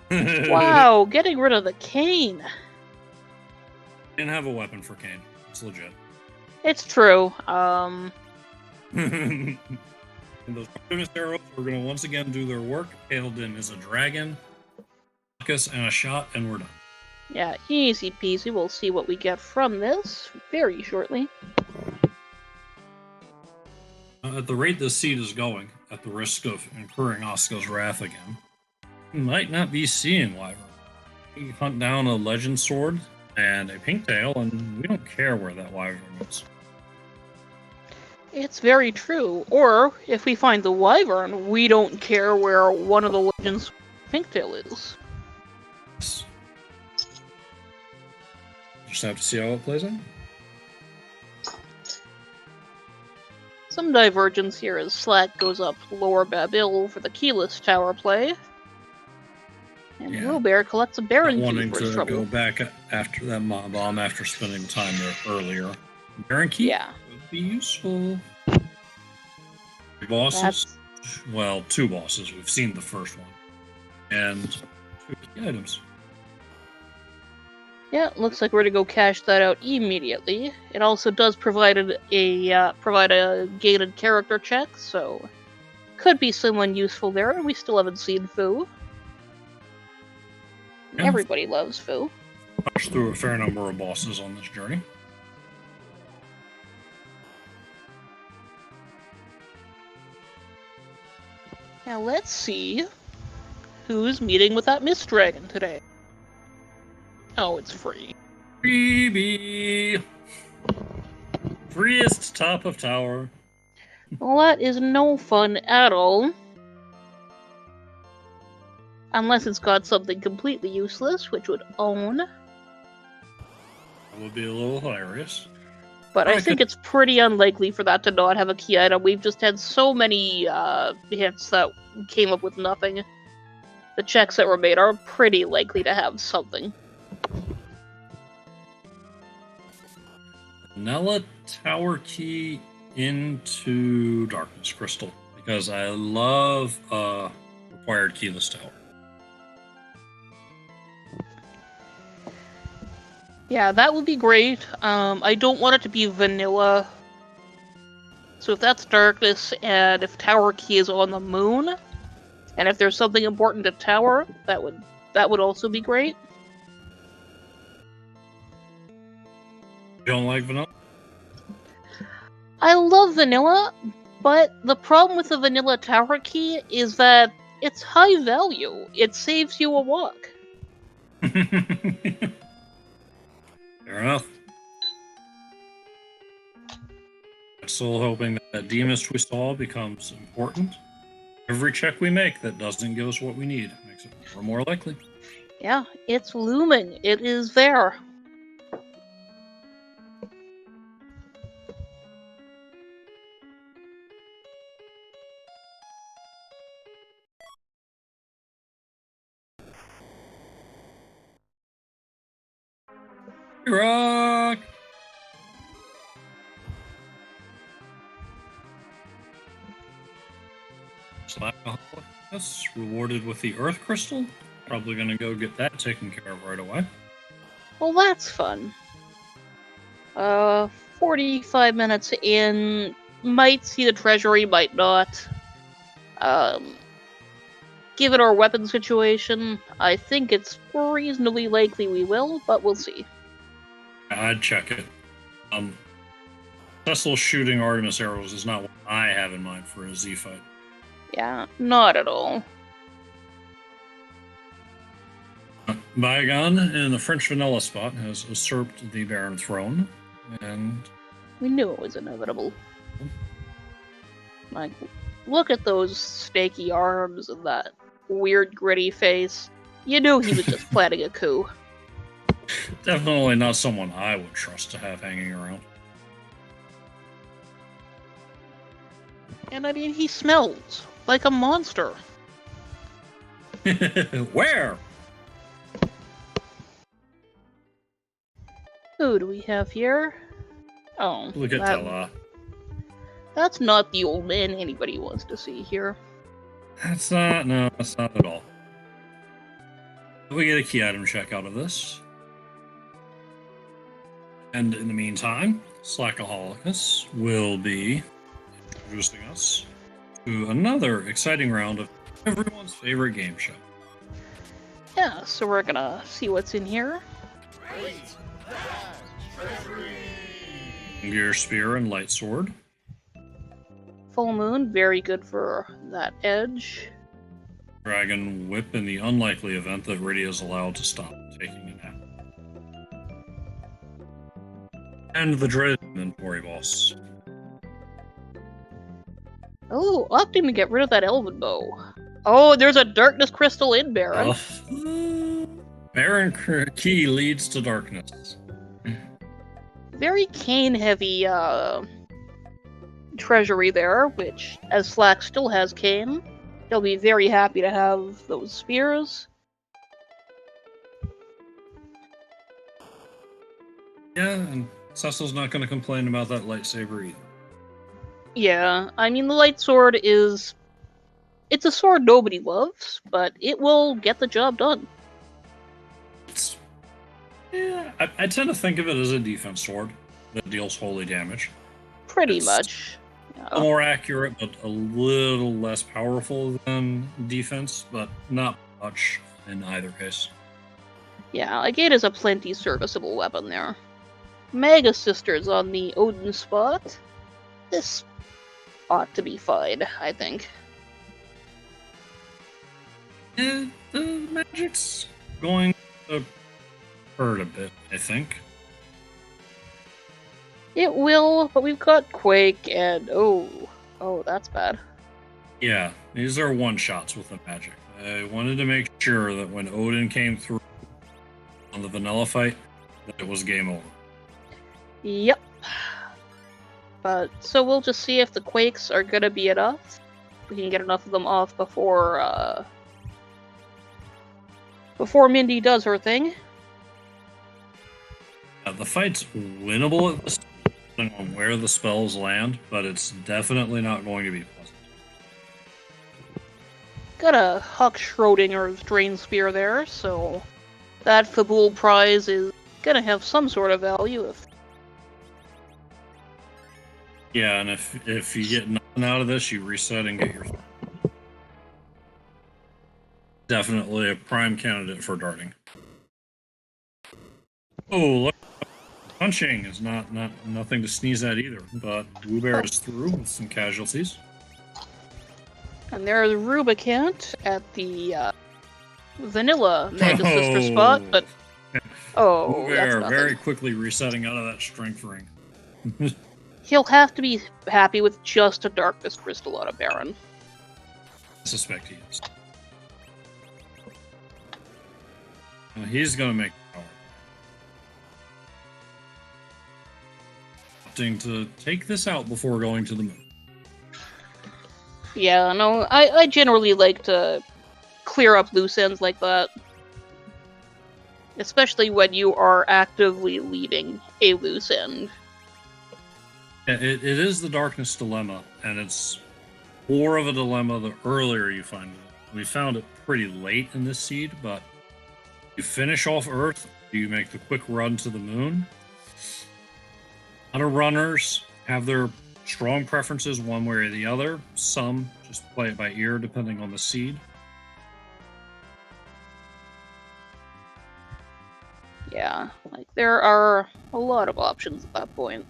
Wow, getting rid of the cane. Didn't have a weapon for Kane. It's legit. It's true. And those Artemis arrows are going to once again do their work. Paladin is a dragon. Focus and a shot, and we're done. Yeah, easy peasy. We'll see what we get from this very shortly. At the rate this seed is going, at the risk of incurring Oscar's wrath again, we might not be seeing Wyvern. We hunt down a legend sword and a pink tail, and we don't care where that Wyvern is. It's very true. Or, if we find the Wyvern, we don't care where one of the Legends Pinktail is. Yes. Just have to see how it plays out. Some divergence here as Slack goes up Lower Babil for the keyless tower play. And Wewbear collects a Baron key wanting for his to trouble. go back after that mob bomb after spending time there earlier. Baron key would be useful. Bosses? Well, 2 bosses. We've seen the first one. And 2 key items. Yeah, looks like we're to go cash that out immediately. It also does provide a gated character check, so could be someone useful there, and we still haven't seen Fu. Yeah. Everybody loves Fu. Pushed through a fair number of bosses on this journey. Now let's see who's meeting with that Mist Dragon today. Oh, it's free. Freebie! Freest top of tower. Well, that is no fun at all. Unless it's got something completely useless, which would own. That would be a little hilarious. But I think it's pretty unlikely for that to not have a key item. We've just had so many hits that came up with nothing. The checks that were made are pretty likely to have something. Vanilla tower key into Darkness Crystal, because I love required keyless tower. Yeah, that would be great. I don't want it to be vanilla. So if that's Darkness, and if Tower Key is on the moon, and if there's something important to Tower, that would also be great. You don't like vanilla? I love vanilla, but the problem with the vanilla Tower Key is that it's high value. It saves you a walk. Fair enough. I'm still hoping that Demus we saw becomes important. Every check we make that doesn't give us what we need makes it more likely. Yeah, it's looming. It is there. Rock! Slackaholicus rewarded with the Earth Crystal. Probably gonna go get that taken care of right away. Well, that's fun. 45 minutes in, might see the treasury, might not. Given our weapon situation, I think it's reasonably likely we will, but we'll see. I'd check it. Cecil shooting Artemis arrows is not what I have in mind for a Z fight. Yeah, not at all. Bygone in the French vanilla spot has usurped the Baron throne, and we knew it was inevitable. Like, look at those snaky arms and that weird gritty face. You knew he was just planning a coup. Definitely not someone I would trust to have hanging around. And I mean, he smells like a monster. Where? Who do we have here? Oh, look at Tella. That's not the old man anybody wants to see here. That's not at all. We get a key item check out of this. And in the meantime, Slackaholicus will be introducing us to another exciting round of everyone's favorite game show. Yeah, so we're gonna see what's in here. Gear Spear and Light Sword. Full Moon, very good for that edge. Dragon Whip in the unlikely event that Rydia is allowed to stop taking a nap. And the dreaded inventory boss. Oh, opting to get rid of that Elven Bow. Oh, there's a Darkness Crystal in Baron. Baron Key leads to darkness. Very cane-heavy treasury there, which, as Slack still has cane, he'll be very happy to have those spears. Yeah, and Cecil's not going to complain about that lightsaber either. Yeah, I mean, the light sword is... It's a sword nobody loves, but it will get the job done. I tend to think of it as a defense sword that deals holy damage. Pretty much. Yeah. More accurate, but a little less powerful than defense, but not much in either case. Yeah, like it is a plenty serviceable weapon there. Mega Sisters on the Odin spot. This ought to be fine, I think. The magic's going to hurt a bit, I think. It will, but we've got Quake and oh, that's bad. Yeah, these are one-shots with the magic. I wanted to make sure that when Odin came through on the vanilla fight, that it was game over. Yep. But, so we'll just see if the Quakes are gonna be enough. We can get enough of them off before Mindy does her thing. Yeah, the fight's winnable at this point, depending on where the spells land, but it's definitely not going to be pleasant. Got a Huck Schrodinger's Drain Spear there, so that Fabul prize is gonna have some sort of value if... Yeah, and if you get nothing out of this, you reset and get your... Definitely a prime candidate for darting. Oh, look. Punching is nothing to sneeze at either, but Wewbear is through with some casualties. And there's Rubicant at the vanilla Mega Sister spot, but Wewbear very quickly resetting out of that strength ring. He'll have to be happy with just a Darkness Crystal out of Baron. I suspect he is. He's going to make power. Opting to take this out before going to the moon. Yeah, no, I generally like to clear up loose ends like that. Especially when you are actively leading a loose end. Yeah, it is the darkness dilemma, and it's more of a dilemma the earlier you find it. We found it pretty late in this seed, but you finish off Earth, you make the quick run to the moon. A lot of runners have their strong preferences one way or the other. Some just play it by ear depending on the seed. Yeah, like there are a lot of options at that point.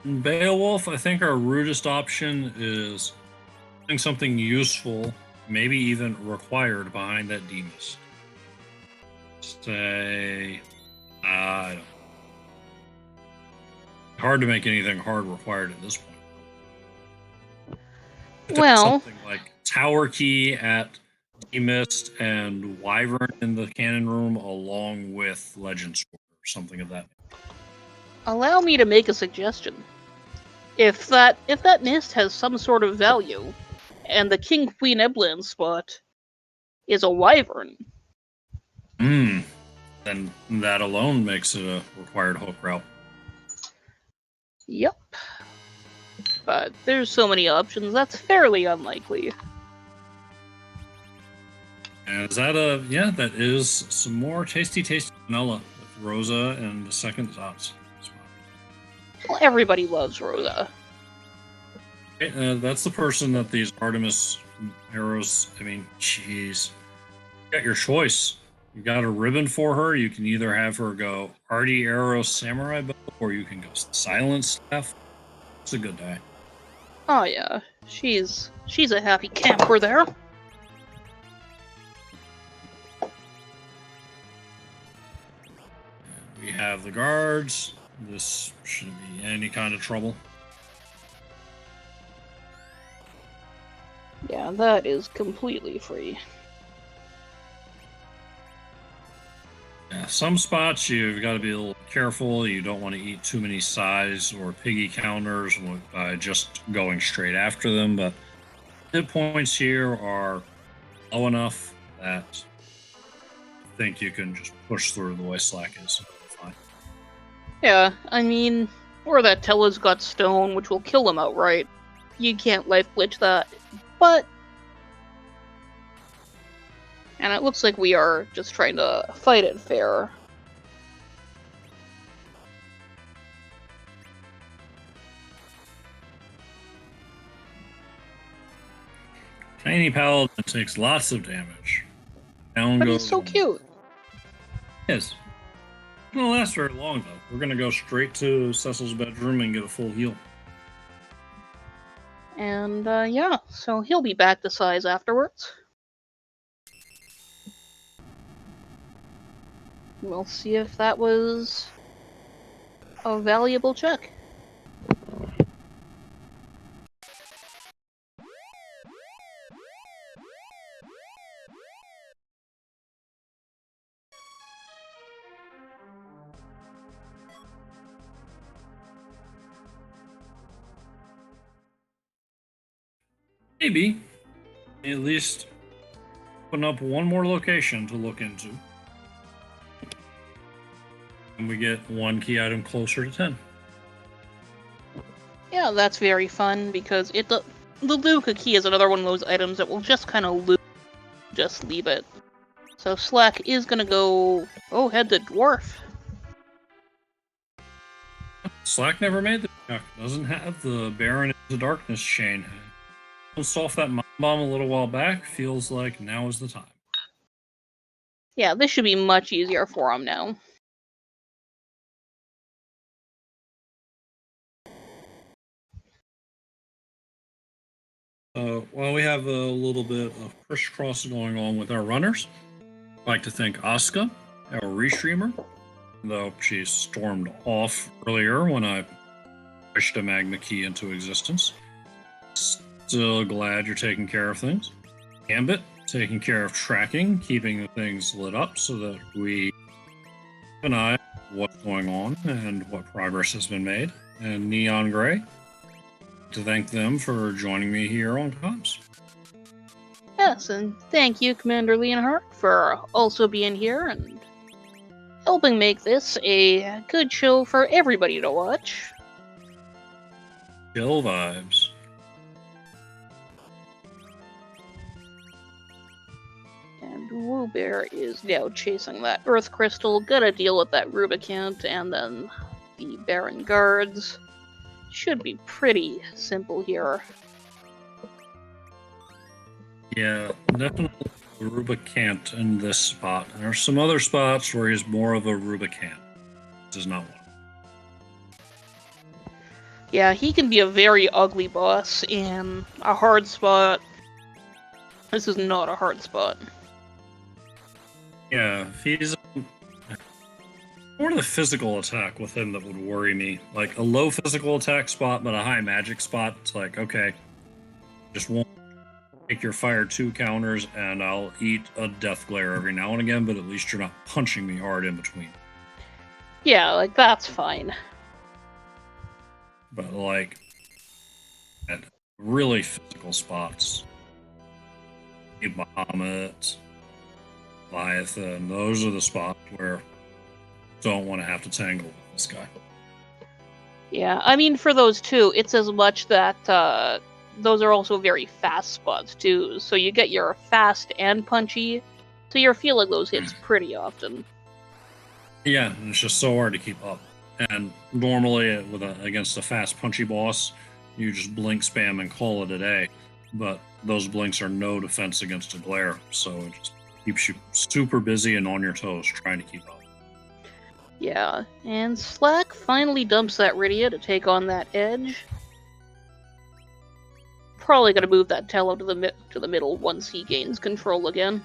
Beowulf, I think our rudest option is doing something useful, maybe even required behind that D-Mist. Say, I don't know. Hard to make anything hard required at this point. Well, something like Tower Key at D-Mist and Wyvern in the cannon room, along with Legend Sword or something of that nature. Allow me to make a suggestion. If that mist has some sort of value, and the King Queen Eblan spot is a Wyvern, then that alone makes it a required hook route. Yep. but there's so many options, that's fairly unlikely. And is that yeah, that is some more tasty vanilla with Rosa and the second spot. Well, everybody loves Rosa. Okay, that's the person that these Artemis arrows, I mean, jeez. You got your choice. You got a ribbon for her. You can either have her go Artie Arrow Samurai Bow, or you can go Silent Staff. It's a good day. Oh yeah, she's a happy camper there. We have the guards. This shouldn't be any kind of trouble. Yeah, that is completely free. Yeah, some spots you've got to be a little careful. You don't want to eat too many size or piggy counters by just going straight after them, but hit points here are low enough that I think you can just push through the way Slack is. Fine. Yeah, I mean, or that Tella's got stone, which will kill him outright. You can't life glitch that. But... And it looks like we are just trying to fight it fair. Tiny Paladin takes lots of damage. Down But goes he's so cute. Yes. It's gonna last very long though. We're gonna go straight to Cecil's bedroom and get a full heal. And yeah, so he'll be back to size afterwards. We'll see if that was a valuable check. Maybe. At least open up one more location to look into. And we get one key item closer to 10. Yeah, that's very fun because the Luca key is another one of those items that will just kind of loot, just leave it. So Slack is gonna go, head to Dwarf. Slack never made the check. Doesn't have the Baron in the Darkness chain. Almost off that mind bomb a little while back. Feels like now is the time. Yeah, this should be much easier for him now. While we have a little bit of crisscross going on with our runners, I'd like to thank Asuka, our restreamer, though she stormed off earlier when I pushed a magma key into existence. Still glad you're taking care of things. Gambit, taking care of tracking, keeping the things lit up so that we keep an eye on what's going on and what progress has been made. And Neon Gray, to thank them for joining me here on comms. Yes, and thank you, Commander Leonhardt, for also being here and helping make this a good show for everybody to watch. Chill vibes. And Wewbear is now chasing that Earth Crystal, gonna deal with that Rubicant, and then the Baron Guards. Should be pretty simple here. Yeah, definitely a Rubicant in this spot. There are some other spots where he's more of a Rubicant. This is not one. Yeah, he can be a very ugly boss in a hard spot. This is not a hard spot. Yeah, if he's more the physical attack with him that would worry me. Like a low physical attack spot, but a high magic spot. It's like, okay, just won't take your fire 2 counters, and I'll eat a death glare every now and again, but at least you're not punching me hard in between. Yeah, like, that's fine. But like at really physical spots, Bahamut, Leviathan, those are the spots where don't want to have to tangle with this guy. Yeah, I mean, for those two, it's as much that those are also very fast spots, too. So you get your fast and punchy, so you're feeling those hits pretty often. Yeah, and it's just so hard to keep up. And normally, against a fast, punchy boss, you just blink spam and call it a day. But those blinks are no defense against a glare, so it just keeps you super busy and on your toes trying to keep up. Yeah, and Slack finally dumps that Rydia to take on that edge. Probably gonna move that Tello to the middle once he gains control again.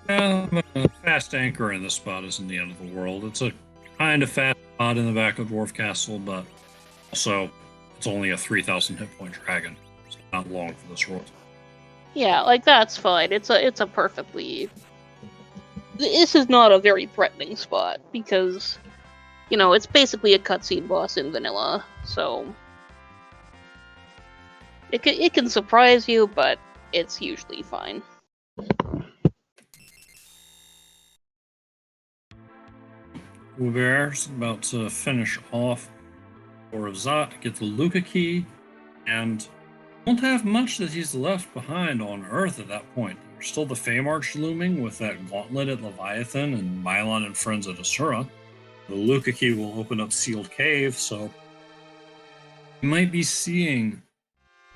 A fast anchor in this spot isn't the end of the world. It's a kind of fast spot in the back of Dwarf Castle, but also it's only a 3,000 hit point dragon. It's not long for this world. Yeah, like that's fine. It's a perfectly. This is not a very threatening spot because, you know, it's basically a cutscene boss in vanilla, so it can surprise you, but it's usually fine. Wewbear's about to finish off for Zot, get the Luca key, and won't have much that he's left behind on Earth at that point. There's still the Feymarch looming with that gauntlet at Leviathan and Mylon and friends at Asura. The Luca key will open up Sealed Cave, so you might be seeing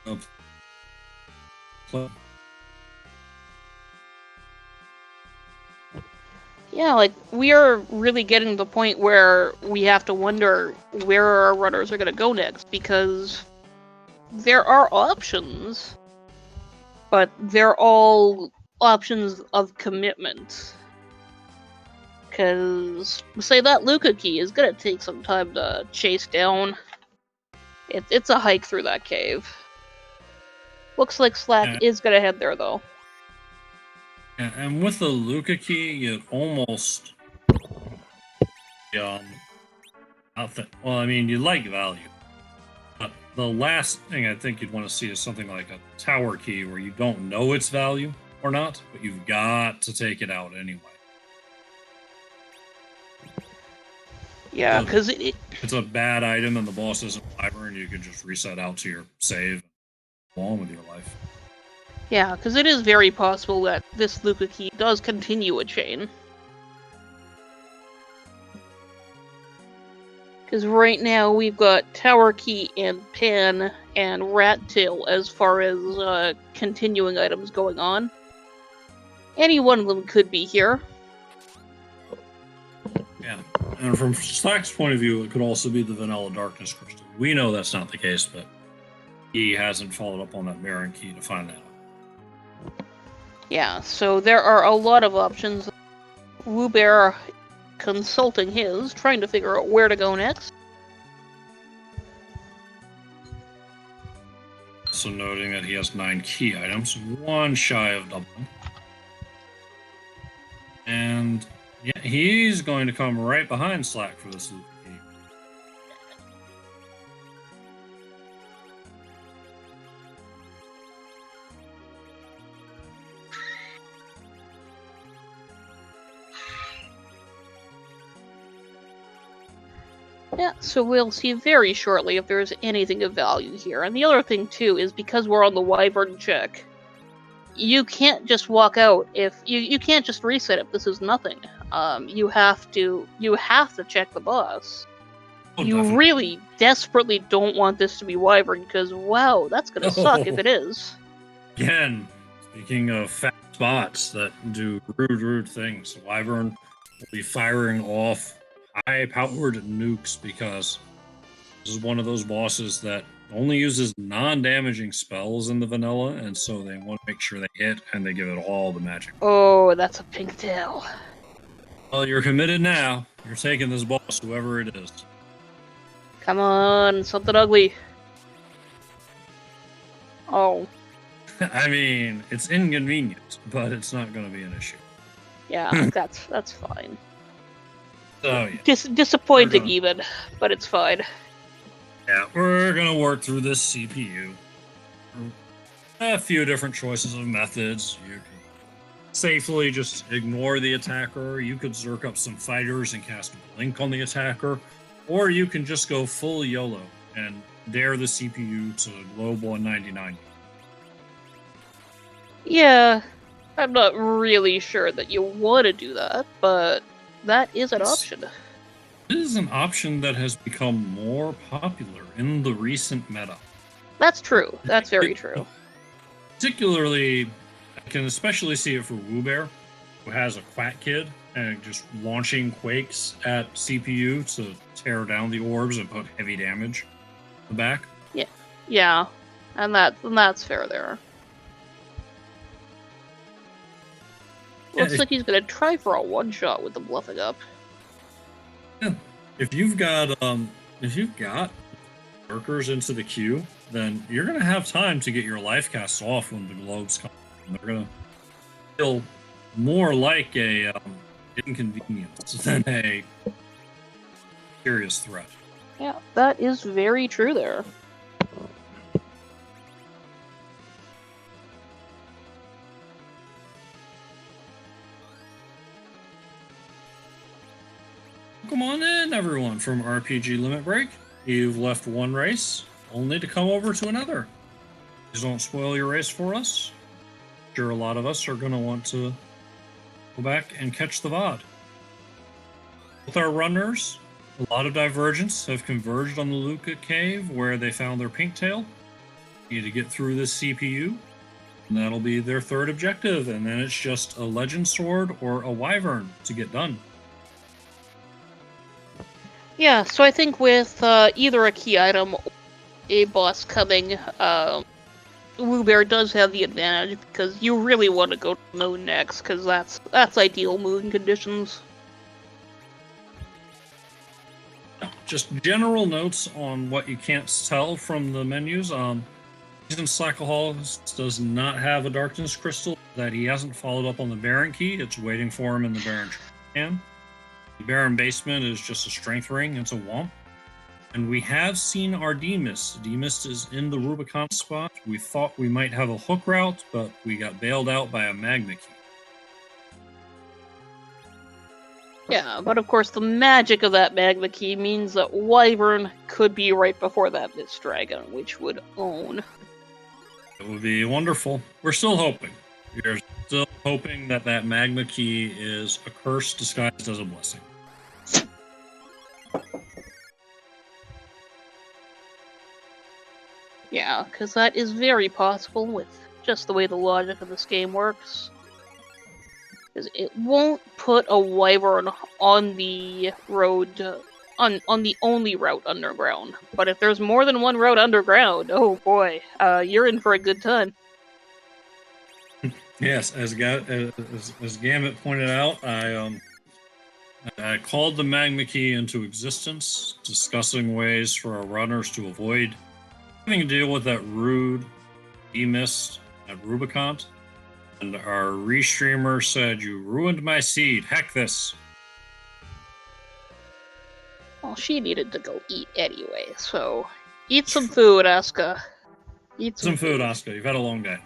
a Yeah, like we are really getting to the point where we have to wonder where our runners are going to go next, because there are options, but they're all options of commitment. Because, say, that Luca key is going to take some time to chase down. It's a hike through that cave. Looks like Slack is going to head there, though. And with the Luca key, you almost well, I mean, you like value. But the last thing I think you'd want to see is something like a tower key where you don't know its value or not, but you've got to take it out anyway. Yeah, because it's a bad item and the boss isn't Wyvern, you can just reset out to your save along with your life. Yeah, because it is very possible that this Luca key does continue a chain. Because right now we've got Tower Key and Pan and Rat Tail as far as continuing items going on. Any one of them could be here. Yeah, and from Slack's point of view, it could also be the Vanilla Darkness Crystal. We know that's not the case, but he hasn't followed up on that Baron key to find that out. Yeah, so there are a lot of options. Wewbear consulting his, trying to figure out where to go next. So noting that he has 9 key items, one shy of doubling. And yeah, he's going to come right behind Slack for this loop key. Yeah, so we'll see very shortly if there's anything of value here. And the other thing, too, is because we're on the Wyvern check, you can't just walk out if... You can't just reset if this is nothing. You have to check the boss. Oh, you definitely. Really desperately don't want this to be Wyvern, because, wow, that's gonna suck if it is. Again, speaking of fat spots that do rude things, Wyvern will be firing off high-powered nukes because this is one of those bosses that only uses non-damaging spells in the vanilla, and so they want to make sure they hit and they give it all the magic. Oh, that's a pink tail. Well, you're committed now. You're taking this boss, whoever it is. Come on, something ugly. Oh. I mean, it's inconvenient, but it's not going to be an issue. Yeah, that's fine. Oh, yeah. Disappointing even, but it's fine. Yeah, we're going to work through this CPU. A few different choices of methods. You can safely just ignore the attacker. You could zerk up some fighters and cast a blink on the attacker. or you can just go full YOLO and dare the CPU to globe 199. Yeah, I'm not really sure that you want to do that, but that is an option. It is an option that has become more popular in the recent meta. That's true. That's very true. Particularly, I can especially see it for Wewbear, who has a Quack Kid and just launching Quakes at CPU to tear down the orbs and put heavy damage on the back. Yeah, and that's fair there. Looks like he's gonna try for a one-shot with the bluffing up. Yeah. If you've got workers into the queue, then you're gonna have time to get your life casts off when the globes come. They're gonna feel more like a inconvenience than a serious threat. Yeah, that is very true there. Come on in, everyone, from RPG Limit Break. You've left one race, only to come over to another. Please don't spoil your race for us. I'm sure a lot of us are going to want to go back and catch the VOD. With our runners, a lot of divergence have converged on the Luca Cave where they found their pink tail. Need to get through this CPU, and that'll be their third objective, and then it's just a Legend Sword or a Wyvern to get done. Yeah, so I think with either a key item or a boss coming, Wewbear does have the advantage because you really want to go to moon next because that's ideal moon conditions. Just general notes on what you can't tell from the menus. Reason Slackaholicus does not have a darkness crystal that he hasn't followed up on the Baron key. It's waiting for him in the Baron can. The Baron basement is just a strength ring. It's a womp. And we have seen our D-Mist. D-Mist is in the Rubicon spot. We thought we might have a hook route, but we got bailed out by a magma key. Yeah, but of course the magic of that magma key means that Wyvern could be right before that Mist Dragon, which would own. It would be wonderful. We're still hoping. We're still hoping that that magma key is a curse disguised as a blessing. Yeah, because that is very possible with just the way the logic of this game works. Because it won't put a Wyvern on the road, on the only route underground. But if there's more than one route underground, oh boy, you're in for a good time. Yes, as Gambit pointed out, I called the magma key into existence, discussing ways for our runners to avoid having to deal with that rude E-Mist at Rubicon. And our restreamer said, "You ruined my seed. Heck this." Well, she needed to go eat anyway, so eat some food, Asuka. Eat some food, Asuka. You've had a long day.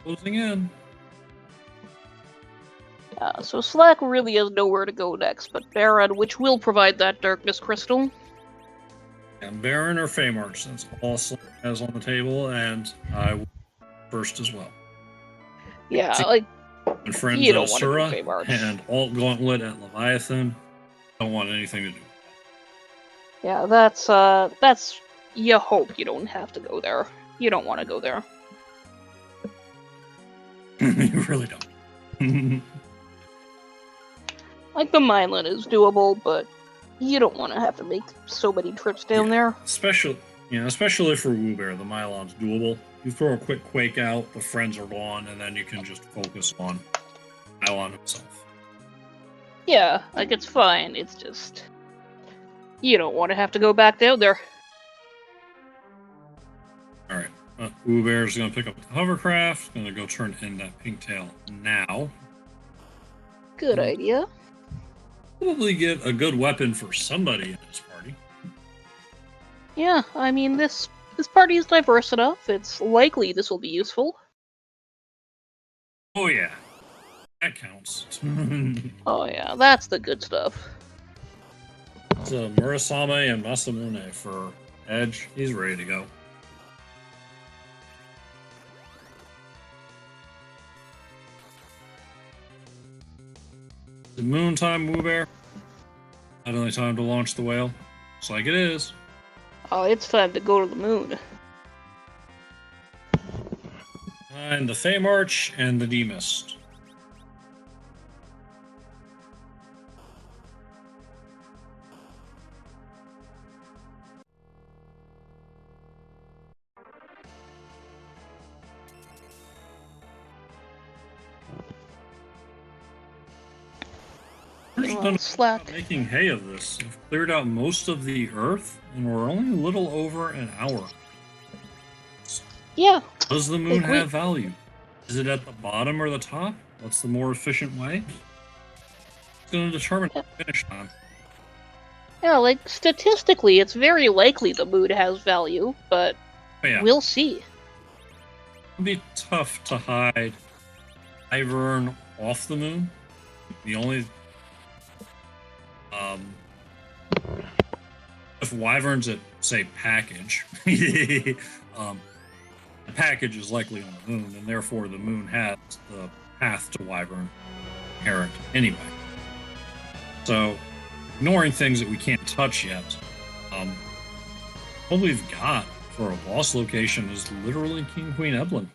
Closing in. So Slack really has nowhere to go next, but Baron, which will provide that darkness crystal. Yeah, Baron or Feymarch, that's all Slack has on the table, and I will first as well. Yeah, like, and friends you at don't want to do Asura Feymarch. and Alt Gauntlet at Leviathan. Don't want anything to do. Yeah, that's you hope you don't have to go there. You don't want to go there. You really don't. Like the Mineland is doable, but you don't want to have to make so many trips down there. Especially for Wewbear, the Mylon's doable. You throw a quick Quake out, the friends are gone, and then you can just focus on Mylon himself. Yeah, like it's fine. It's just you don't want to have to go back down there. All right, Wewbear is going to pick up the hovercraft. Going to go turn in that pink tail now. Good idea. Probably get a good weapon for somebody in this party. Yeah, I mean this party is diverse enough. It's likely this will be useful. Oh yeah, that counts. Oh yeah, that's the good stuff. So Murasame and Masamune for Edge. He's ready to go. The moon time, Wewbear. Not only time to launch the whale. Looks like it is. Oh, it's time to go to the moon. And the Fey March and the D-Mist. Slack. Making hay of this. We've cleared out most of the Earth, and we're only a little over an hour. Yeah. Does the moon have value? Is it at the bottom or the top? What's the more efficient way? It's going to determine the finish time. Yeah, like statistically, it's very likely the moon has value, but we'll see. It'd be tough to hide Ivern off the moon. The only if Wyvern's at, say, package, the package is likely on the moon, and therefore the moon has the path to Wyvern inherent anyway. So, ignoring things that we can't touch yet, what we've got for a boss location is literally King Queen Eblin.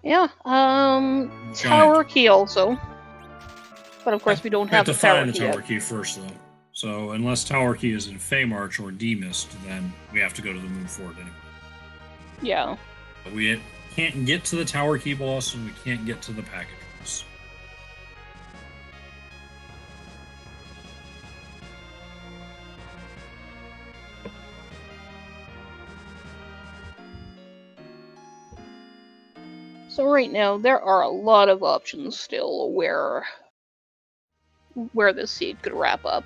Yeah, Tower Key also. But of course, we don't have to find the Tower Key first, though. So, unless Tower Key is in Fey March or D-Mist, then we have to go to the moon for it anyway. Yeah. But we can't get to the Tower Key boss, and we can't get to the package boss. So right now, there are a lot of options still where this seed could wrap up.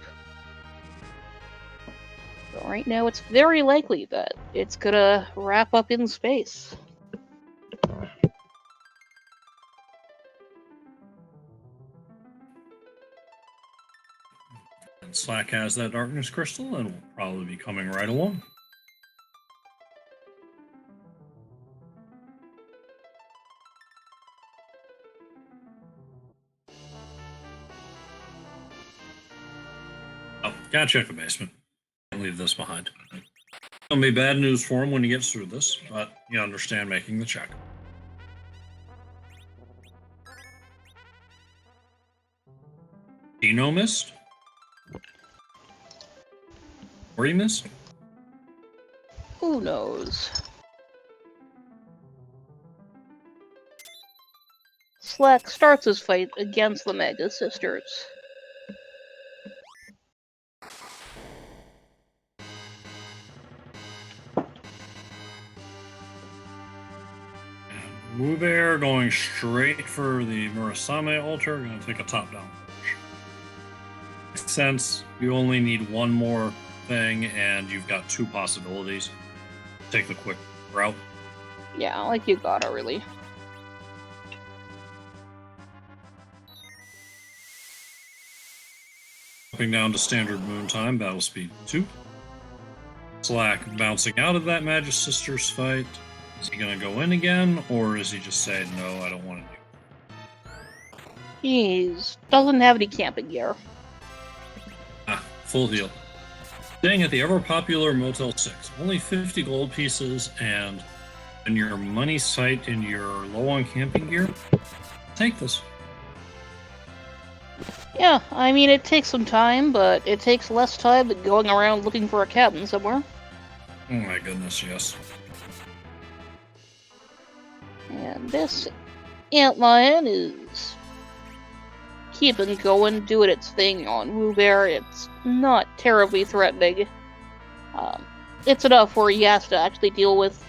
So right now, it's very likely that it's gonna wrap up in space. And Slack has that darkness crystal, and will probably be coming right along. Oh, gotta check the basement. Can't leave this behind. It'll be bad news for him when he gets through this, but you understand making the check. Dino missed? Or he missed? Who knows? Slack starts his fight against the Mega Sisters. Wewbear going straight for the Murasame altar, going to take a top-down approach. Makes sense. You only need one more thing, and you've got two possibilities. Take the quick route. Yeah, like you gotta, really. Dropping down to standard moon time, battle speed 2. Slack bouncing out of that Magic Sisters fight. Is he going to go in again, or is he just saying, no, I don't want to do it? He doesn't have any camping gear. Ah, full heal. Staying at the ever-popular Motel 6. Only 50 gold pieces, and in your money site and you're low on camping gear, take this. Yeah, I mean, it takes some time, but it takes less time than going around looking for a cabin somewhere. Oh my goodness, yes. And this antlion is keeping going, doing its thing on Wewbear. It's not terribly threatening. It's enough where he has to actually deal with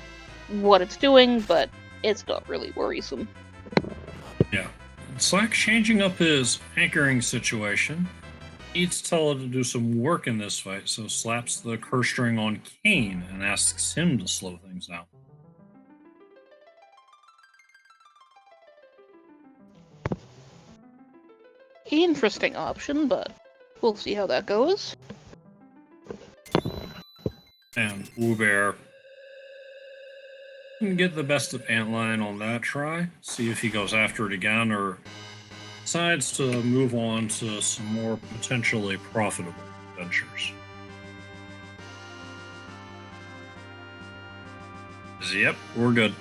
what it's doing, but it's not really worrisome. Yeah. Slack changing up his anchoring situation. Needs Tella to do some work in this fight, so slaps the curse string on Kane and asks him to slow things down. interesting option, but we'll see how that goes. And Wewbear can get the best of Antline on that try. See if he goes after it again or decides to move on to some more potentially profitable ventures. Yep, we're good.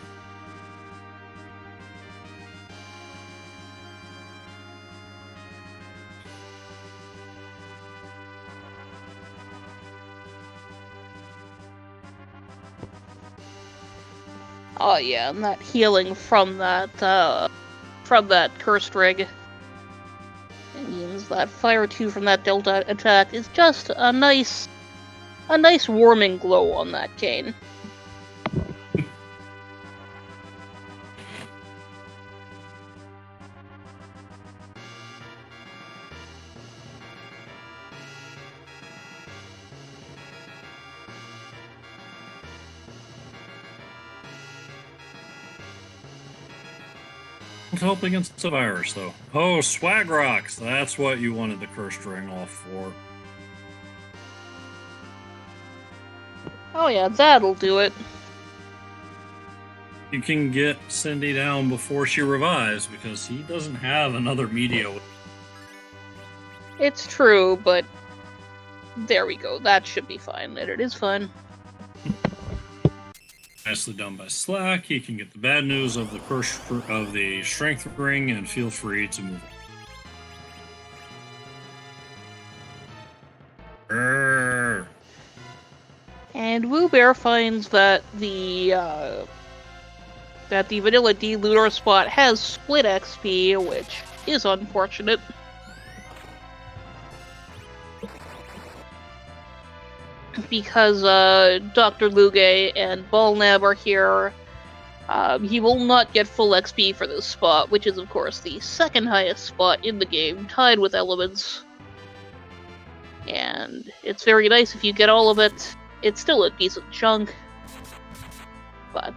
Oh yeah, and that healing from that cursed rig. It means that Fire 2 from that Delta attack is just a nice warming glow on that cane. Help against the virus, though. Oh, swag rocks! That's what you wanted the cursed ring off for. Oh yeah, that'll do it. You can get Cindy down before she revives, because he doesn't have another media. It's true, but there we go. That should be fine. It is fun. Nicely done by Slack. He can get the bad news of the curse of the strength ring and feel free to move on. And Wewbear finds that the vanilla D looter spot has split XP, which is unfortunate. Because Dr. Luge and Balnab are here, he will not get full XP for this spot, which is of course the second highest spot in the game, tied with Elements. And it's very nice if you get all of it. It's still a decent chunk. But,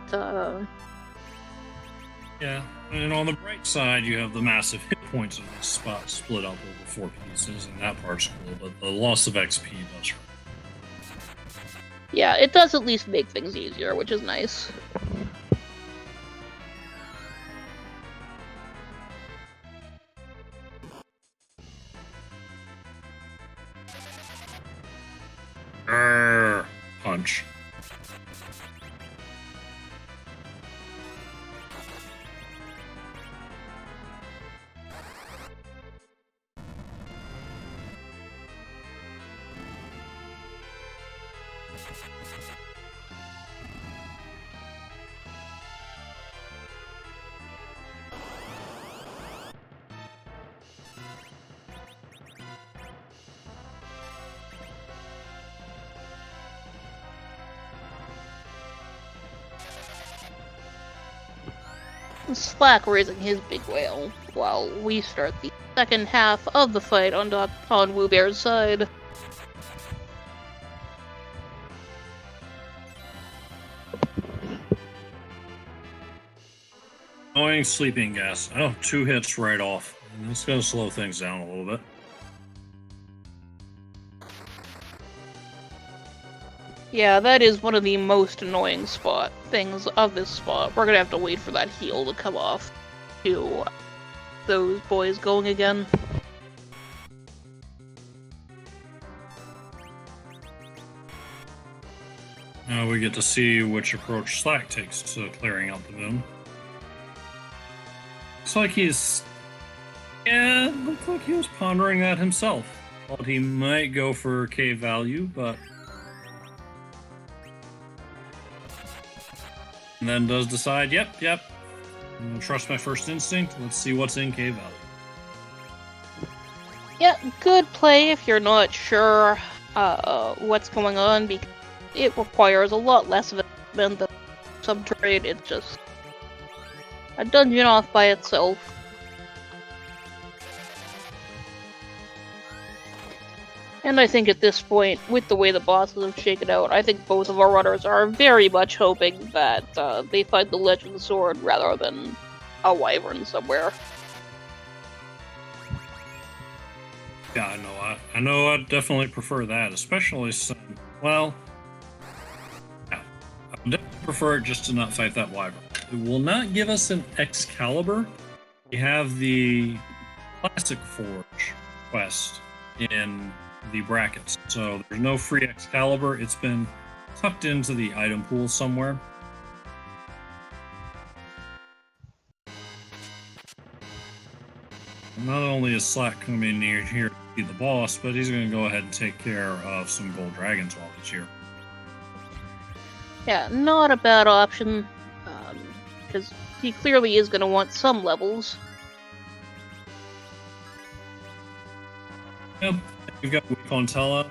yeah, and on the bright side, you have the massive hit points of this spot split up over 4 pieces, and that part's cool, but the loss of XP does hurt. Yeah, it does at least make things easier, which is nice. Punch. Slack raising his big whale, while we start the second half of the fight on Wewbear's side. Annoying sleeping gas. Oh, 2 hits right off. It's going to slow things down a little bit. Yeah, that is one of the most annoying things of this spot. We're gonna have to wait for that heal to come off to those boys going again. Now we get to see which approach Slack takes to clearing out the moon. Looks like he's... Yeah, looks like he was pondering that himself. Thought he might go for K value, but... And then does decide, yep, I'm gonna trust my first instinct. Let's see what's in K value. Yeah, good play if you're not sure what's going on, because it requires a lot less of investment than Subtrade. It's just a dungeon off by itself. And I think at this point, with the way the bosses have shaken out, I think both of our runners are very much hoping that they find the Legend Sword rather than a Wyvern somewhere. Yeah, I know. I'd definitely prefer that, especially since, well, yeah, I would definitely prefer it just to not fight that wyvern. It will not give us an Excalibur. We have the Classic Forge quest in the brackets, so there's no free Excalibur. It's been tucked into the item pool somewhere. Not only is Slack coming near here to be the boss, but he's going to go ahead and take care of some gold dragons while he's here. Yeah, not a bad option, because he clearly is going to want some levels. Yep, we've got weak on Tella.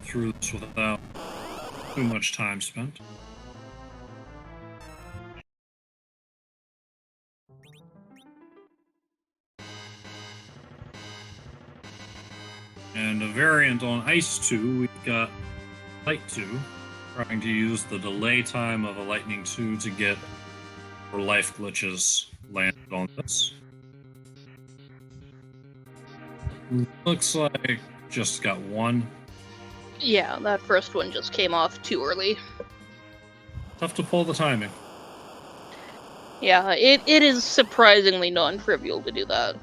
Through this without too much time spent. And a variant on Ice 2, we've got Light 2, trying to use the delay time of a Lightning 2 to get more life glitches landed on this. Looks like just got one. Yeah, that first one just came off too early. Tough to pull the timing. Yeah, it is surprisingly non-trivial to do that.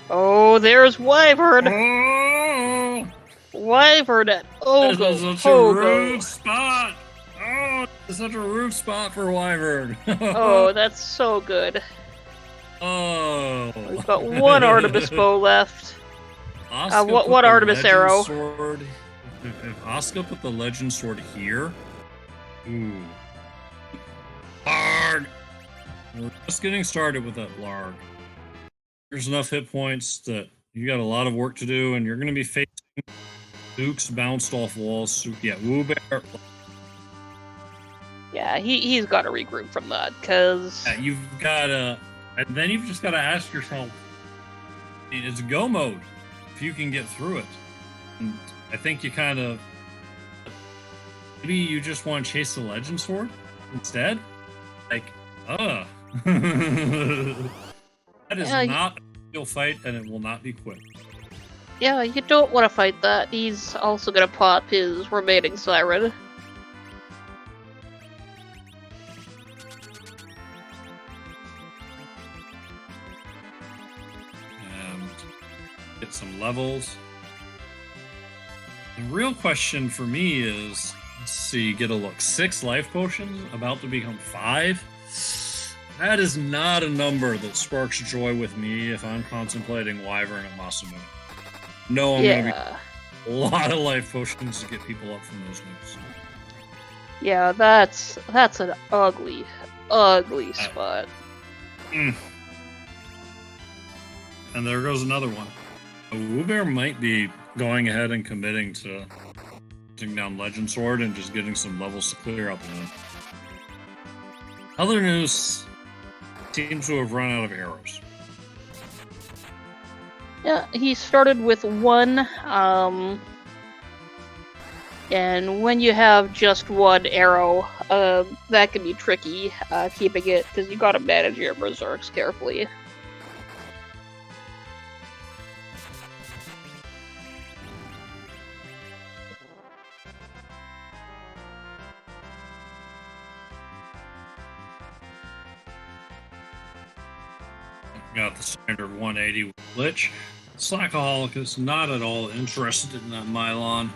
Oh, there's Wyvern! Oh! Wyvern at Ogo. This is such a rude spot! Oh, it's such a rude spot for Wyvern. Oh, that's so good. Oh. We've got one Artemis bow left. What Artemis arrow? Sword. If Asuka put the legend sword here, ooh, Larg. We're just getting started with that Larg. There's enough hit points that you got a lot of work to do, and you're going to be facing Dukes bounced off walls. So, yeah, Wewbear. Yeah, he's got to regroup from that, because... Yeah, you've got to... And then you've just got to ask yourself, it's go mode, if you can get through it. And I think you kind of... Maybe you just want to chase the Legend Sword instead? Like, That is not a real fight, and it will not be quick. Yeah, you don't want to fight that. He's also going to pop his remaining Siren. And get some levels. The real question for me is, let's see, get a look. 6 life potions, about to become 5. That is not a number that sparks joy with me if I'm contemplating Wyvern at Masamune. No, I'm going to be a lot of life potions to get people up from those moves. Yeah, that's an ugly, ugly spot. And there goes another one. Wewbear might be going ahead and committing to taking down Legend Sword and just getting some levels to clear out the moon. Other news seems to have run out of arrows. Yeah, he started with 1, and when you have just 1 arrow, that can be tricky, keeping it, because you gotta manage your berserks carefully. Got the standard 180 with Lich. Slackaholicus not at all interested in that Mylon.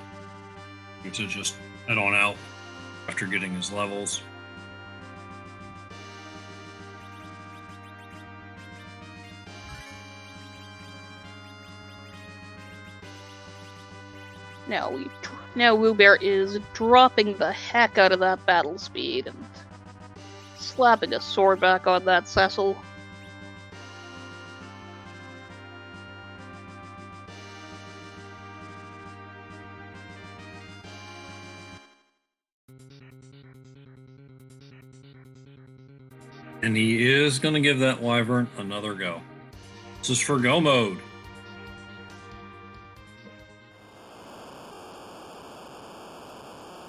To just head on out after getting his levels. Now Wewbear is dropping the heck out of that battle speed and slapping a sword back on that Cecil. And he is going to give that Wyvern another go. This is for go mode.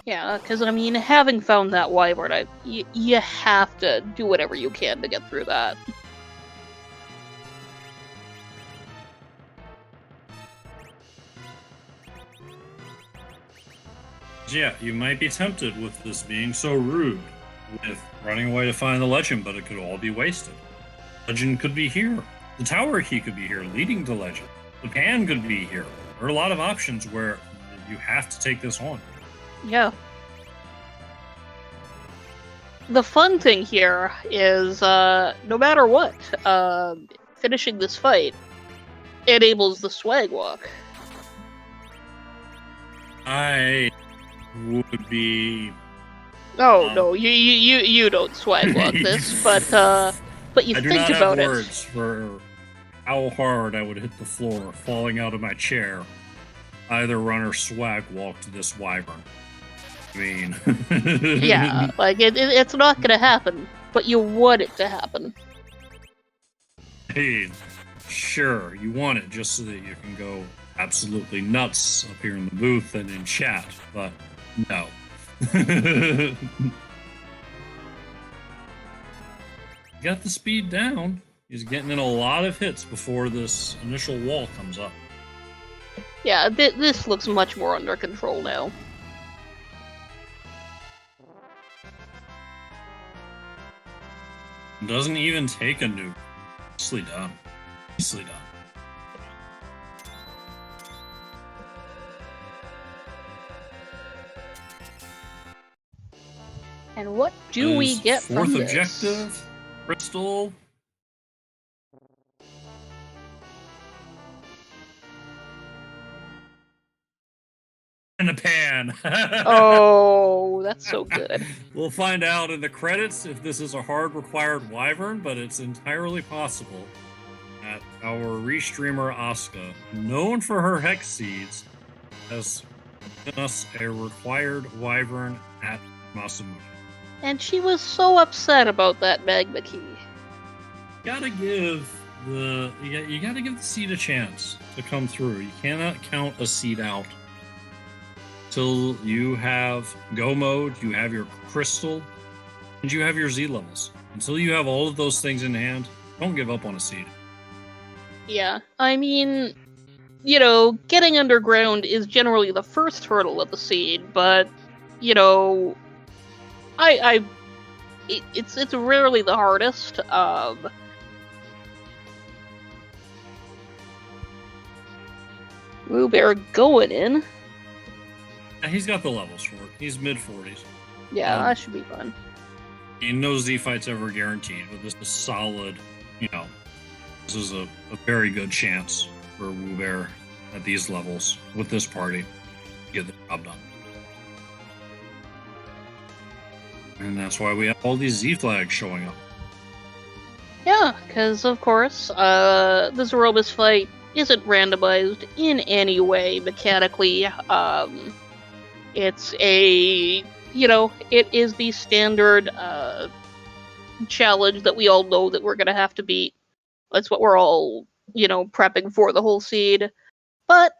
Yeah, because, I mean, having found that wyvern, you have to do whatever you can to get through that. Yeah, you might be tempted with this being so rude, with running away to find the legend, but it could all be wasted. Legend could be here. The tower key could be here, leading to legend. The pan could be here. There are a lot of options where you have to take this on. Yeah. The fun thing here is, no matter what, finishing this fight enables the swag walk. I would be. No, you don't swag walk this, but you I do think not about have it. words for how hard I would hit the floor, falling out of my chair. Either run or swag walk to this wyvern. I mean, Yeah, like it's not gonna happen, but you want it to happen. Hey, sure, you want it just so that you can go absolutely nuts up here in the booth and in chat, but no. Got the speed down. He's getting in a lot of hits before this initial wall comes up. Yeah, this looks much more under control now. Doesn't even take a nuke. Nicely done. Nicely done. And what do we get fourth from this? objective, crystal. In a pan. Oh, that's so good. We'll find out in the credits if this is a hard required wyvern, but it's entirely possible that our restreamer Asuka, known for her hex seeds, has given us a required wyvern at Masamune. And she was so upset about that magma key. You gotta give the seed a chance to come through. You cannot count a seed out till you have go mode, you have your crystal, and you have your Z levels. Until you have all of those things in hand, don't give up on a seed. Yeah, I mean, you know, getting underground is generally the first hurdle of the seed, but, you know, it's rarely the hardest. Wewbear going in. He's got the levels for it. He's mid 40s. Yeah, that should be fun. No Z fight's ever guaranteed, but this is solid. You know, this is a very good chance for Wewbear at these levels with this party to get the job done. And that's why we have all these Z flags showing up. Yeah, because of course, the Zerobus fight isn't randomized in any way mechanically. It's a, you know, it is the standard challenge that we all know that we're going to have to beat. That's what we're all, you know, prepping for the whole seed. But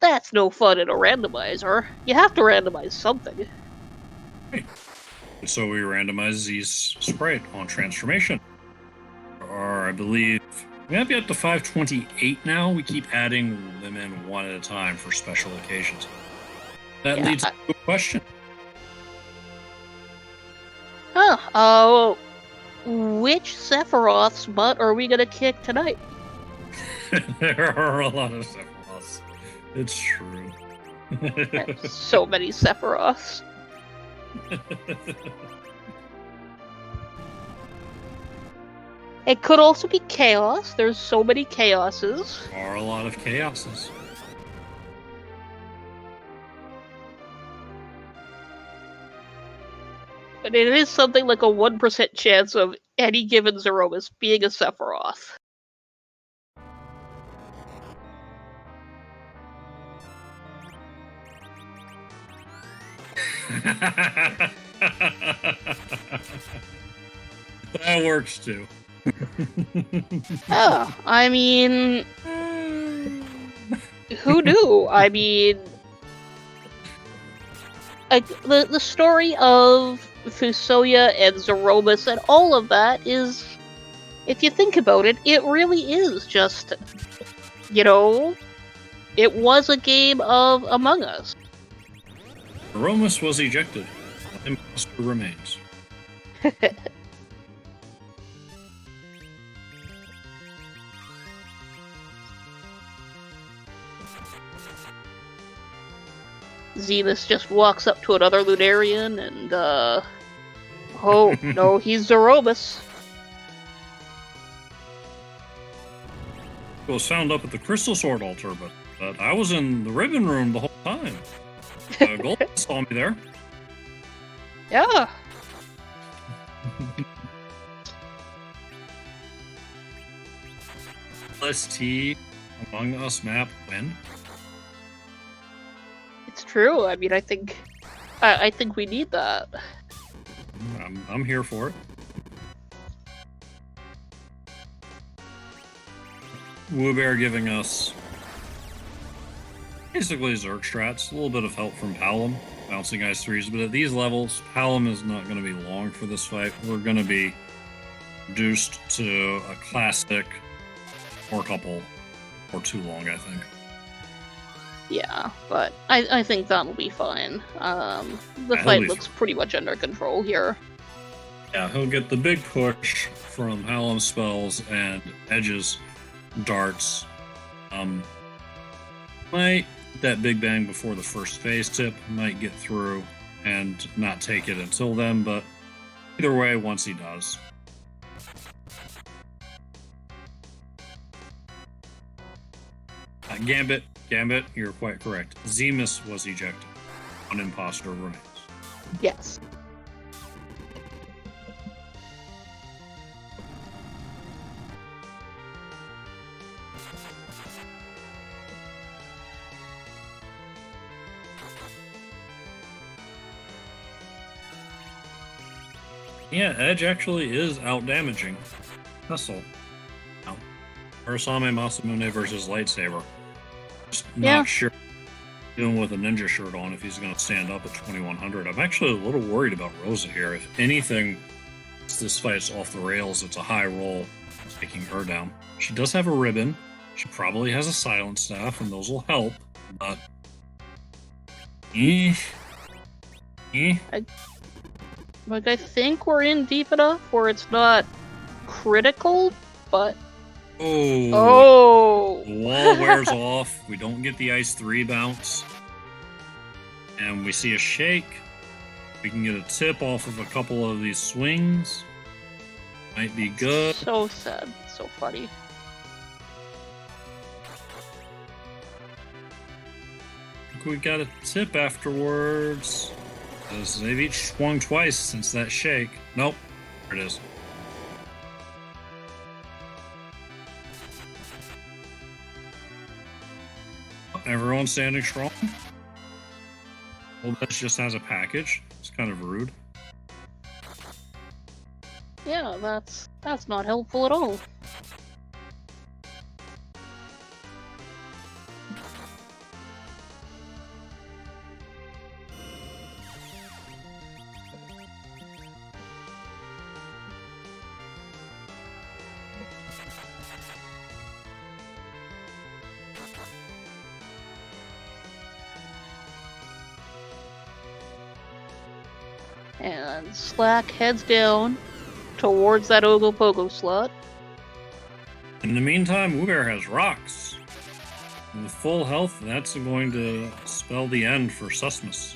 that's no fun in a randomizer. You have to randomize something. So we randomize Z's sprite on transformation. Or I believe we might be up to 528 now. We keep adding them in one at a time for special occasions. That leads to a question. Which Sephiroth's butt are we gonna kick tonight? There are a lot of Sephiroths. It's true. So many Sephiroths. It could also be Chaos. There's so many Chaoses. There are a lot of Chaoses. But it is something like a 1% chance of any given Zerobus being a Sephiroth. That works too. Oh, I mean, who knew? I mean, the story of Fusoya and Zerobus and all of that is, if you think about it, it really is just, it was a game of Among Us. Aromus was ejected. Imposter remains. Zemus just walks up to another Lunarian and, oh, no, he's Zerobus. It was found up at the Crystal Sword altar, but I was in the ribbon room the whole time. Golden saw me there. Yeah. LST Among Us map win. It's true. I mean, I think we need that. I'm here for it. Wewbear giving us basically Zerg strats, a little bit of help from Palom, bouncing Ice 3s, but at these levels, Palom is not going to be long for this fight. We're going to be reduced to a classic or a couple or too long, I think. Yeah, but I think that'll be fine. The fight looks pretty much under control here. Yeah, he'll get the big push from Hallam's spells and Edge's darts. Might that big bang before the first phase tip might get through and not take it until then, but either way, once he does. Gambit, you're quite correct. Zemus was ejected. One imposter remains. Yes. Yeah, Edge actually is out damaging Hustle. Now, Urasame Masamune versus Lightsaber. Just not sure, even with a ninja shirt on, if he's going to stand up at 2100. I'm actually a little worried about Rosa here. If anything, this fight's off the rails. It's a high roll, taking her down. She does have a ribbon. She probably has a silent staff, and those will help. But Like, I think we're in deep enough where it's not critical, but... Oh! The wall wears off. We don't get the Ice 3 bounce. And we see a shake. We can get a tip off of a couple of these swings. Might be good. So sad. So funny. I think we got a tip afterwards. They've each swung twice since that shake. Nope. There it is. Everyone standing strong. Well, this just has a package. It's kind of rude. Yeah, that's not helpful at all. And Slack heads down towards that Ogopogo slot. In the meantime, Wewbear has rocks. With full health, that's going to spell the end for Susmus.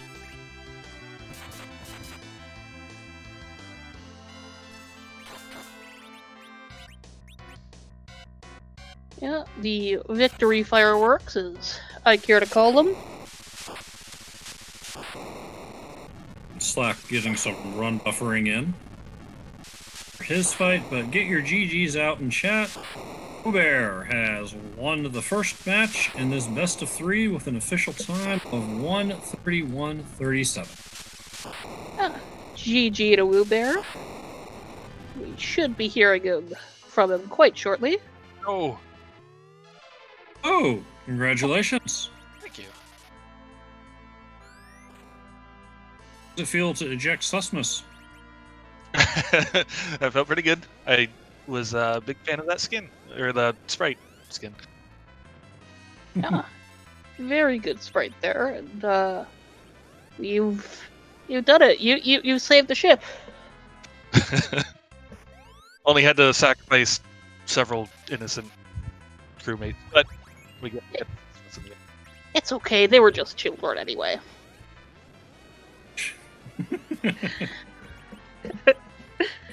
Yeah, the victory fireworks, as I care to call them. Slack getting some run buffering in for his fight, but get your GGs out in chat. Wewbear has won the first match in this best of 3 with an official time of 1:31:37. GG to Wewbear. We should be hearing from him quite shortly. Oh, congratulations. thank you. does it feel to eject susness? That felt pretty good. I was a big fan of that skin, or the sprite skin. Yeah, very good sprite there, and you've done it. You saved the ship. Only had to sacrifice several innocent crewmates, but we get it. It's okay. They were just children anyway.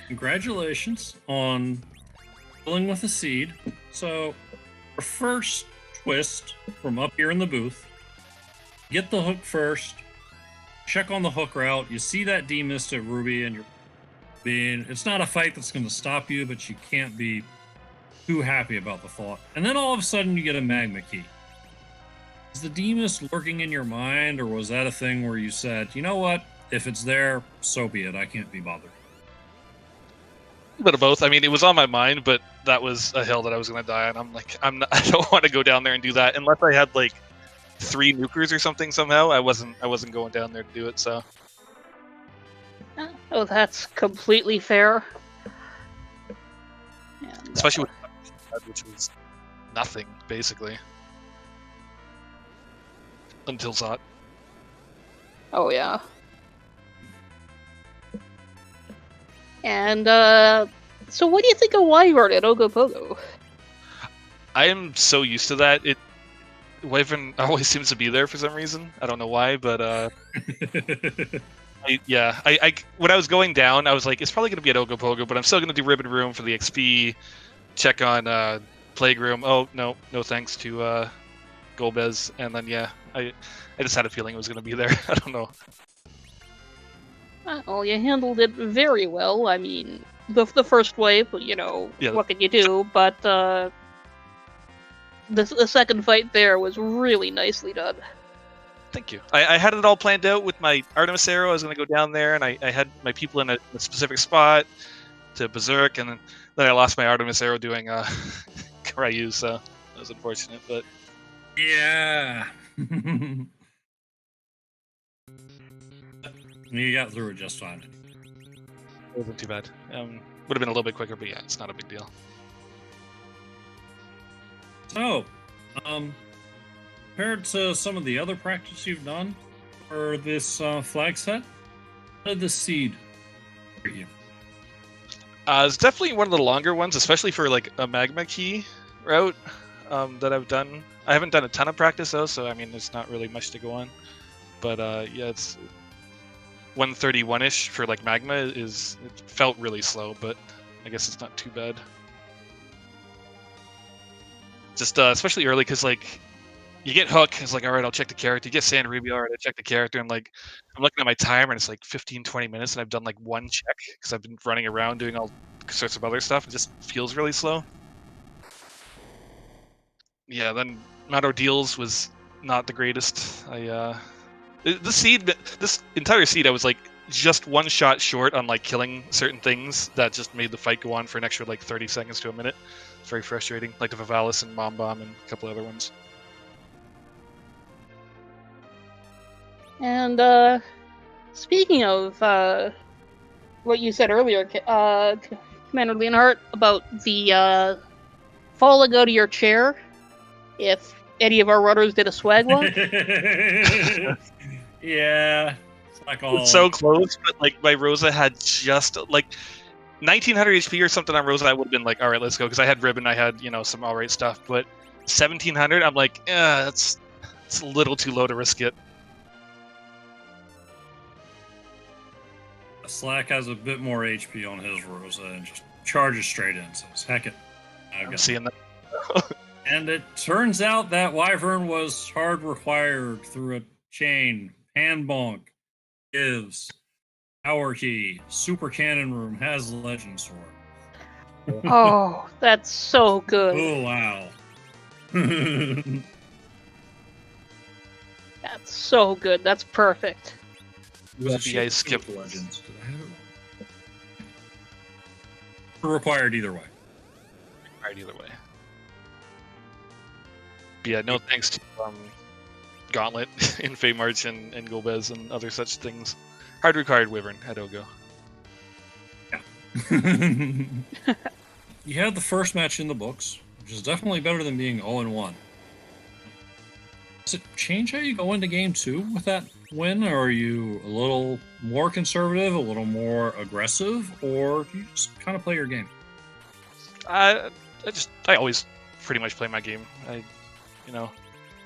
Congratulations on dealing with a seed. So, our first twist from up here in the booth. Get the hook first. Check on the hook route. You see that demist at Ruby, and you're being. It's not a fight that's going to stop you, but you can't be too happy about the thought. And then all of a sudden, you get a magma key. Is the demist lurking in your mind, or was that a thing where you said, you know what? If it's there, so be it. I can't be bothered. A bit of both. I mean, it was on my mind, but that was a hill that I was going to die on. I'm like, I don't want to go down there and do that unless I had like 3 nukers or something somehow. I wasn't going down there to do it. So. Oh, that's completely fair. And, especially with which was nothing basically until Zot. Oh yeah. And so what do you think of Wyvern at Ogopogo? I am so used to that. Wyvern always seems to be there for some reason. I don't know why, but I when I was going down, I was like, it's probably going to be at Ogopogo, but I'm still going to do Ribbon Room for the XP, check on Plague Room. Oh, no thanks to Golbez. And then, yeah, I just had a feeling it was going to be there. I don't know. Well, you handled it very well. I mean, the first wave, you know, Yeah. What can you do? But the second fight there was really nicely done. Thank you. I had it all planned out with my Artemis Arrow. I was going to go down there, and I had my people in a specific spot to Berserk, and then I lost my Artemis Arrow doing Karyu, so that was unfortunate. But yeah. You got through it just fine. it wasn't too bad. Would have been a little bit quicker, but yeah, it's not a big deal. So, compared to some of the other practice you've done for this flag set, how did this seed treat you? It's definitely one of the longer ones, especially for like a magma key route that I've done. I haven't done a ton of practice though, so I mean, there's not really much to go on. But yeah, it's 131-ish for like magma. It felt really slow, but I guess it's not too bad. Just especially early, because like you get Hook, it's like, all right, I'll check the character. You get Sand Ruby, all right, I check the character. I'm like, I'm looking at my timer, and it's like 15-20 minutes, and I've done like 1 check because I've been running around doing all sorts of other stuff. It just feels really slow. Yeah, then Mad Ordeals was not the greatest. This entire seed, I was like just 1 shot short on like killing certain things that just made the fight go on for an extra like 30 seconds to a minute. It's very frustrating, like the Vivalis and Mom Bomb and a couple other ones. And speaking of what you said earlier, Commander Leonhardt, about the falling out of your chair, if any of our runners did a swag walk. Yeah, It's so close, but like my Rosa had just like 1900 HP or something on Rosa. I would have been like, all right, let's go, because I had Ribbon, I had some all right stuff, but 1700, I'm like, it's a little too low to risk it. Slack has a bit more HP on his Rosa and just charges straight in. So heck it. I'm seeing that. And it turns out that Wyvern was hard required through a chain. Hand bonk gives power key. Super cannon room has legend sword. Oh, that's so good. Oh wow. That's so good. That's perfect. If you guys skip legends, did I have it wrong? Required either way. Required either way. But yeah, no thanks to Gauntlet in Fate March and Golbez and other such things. Hard required Wyvern at Ogo. Yeah. You had the first match in the books, which is definitely better than being 0-1. Does it change how you go into game 2 with that win? Or are you a little more conservative, a little more aggressive, or do you just kind of play your game? I always pretty much play my game.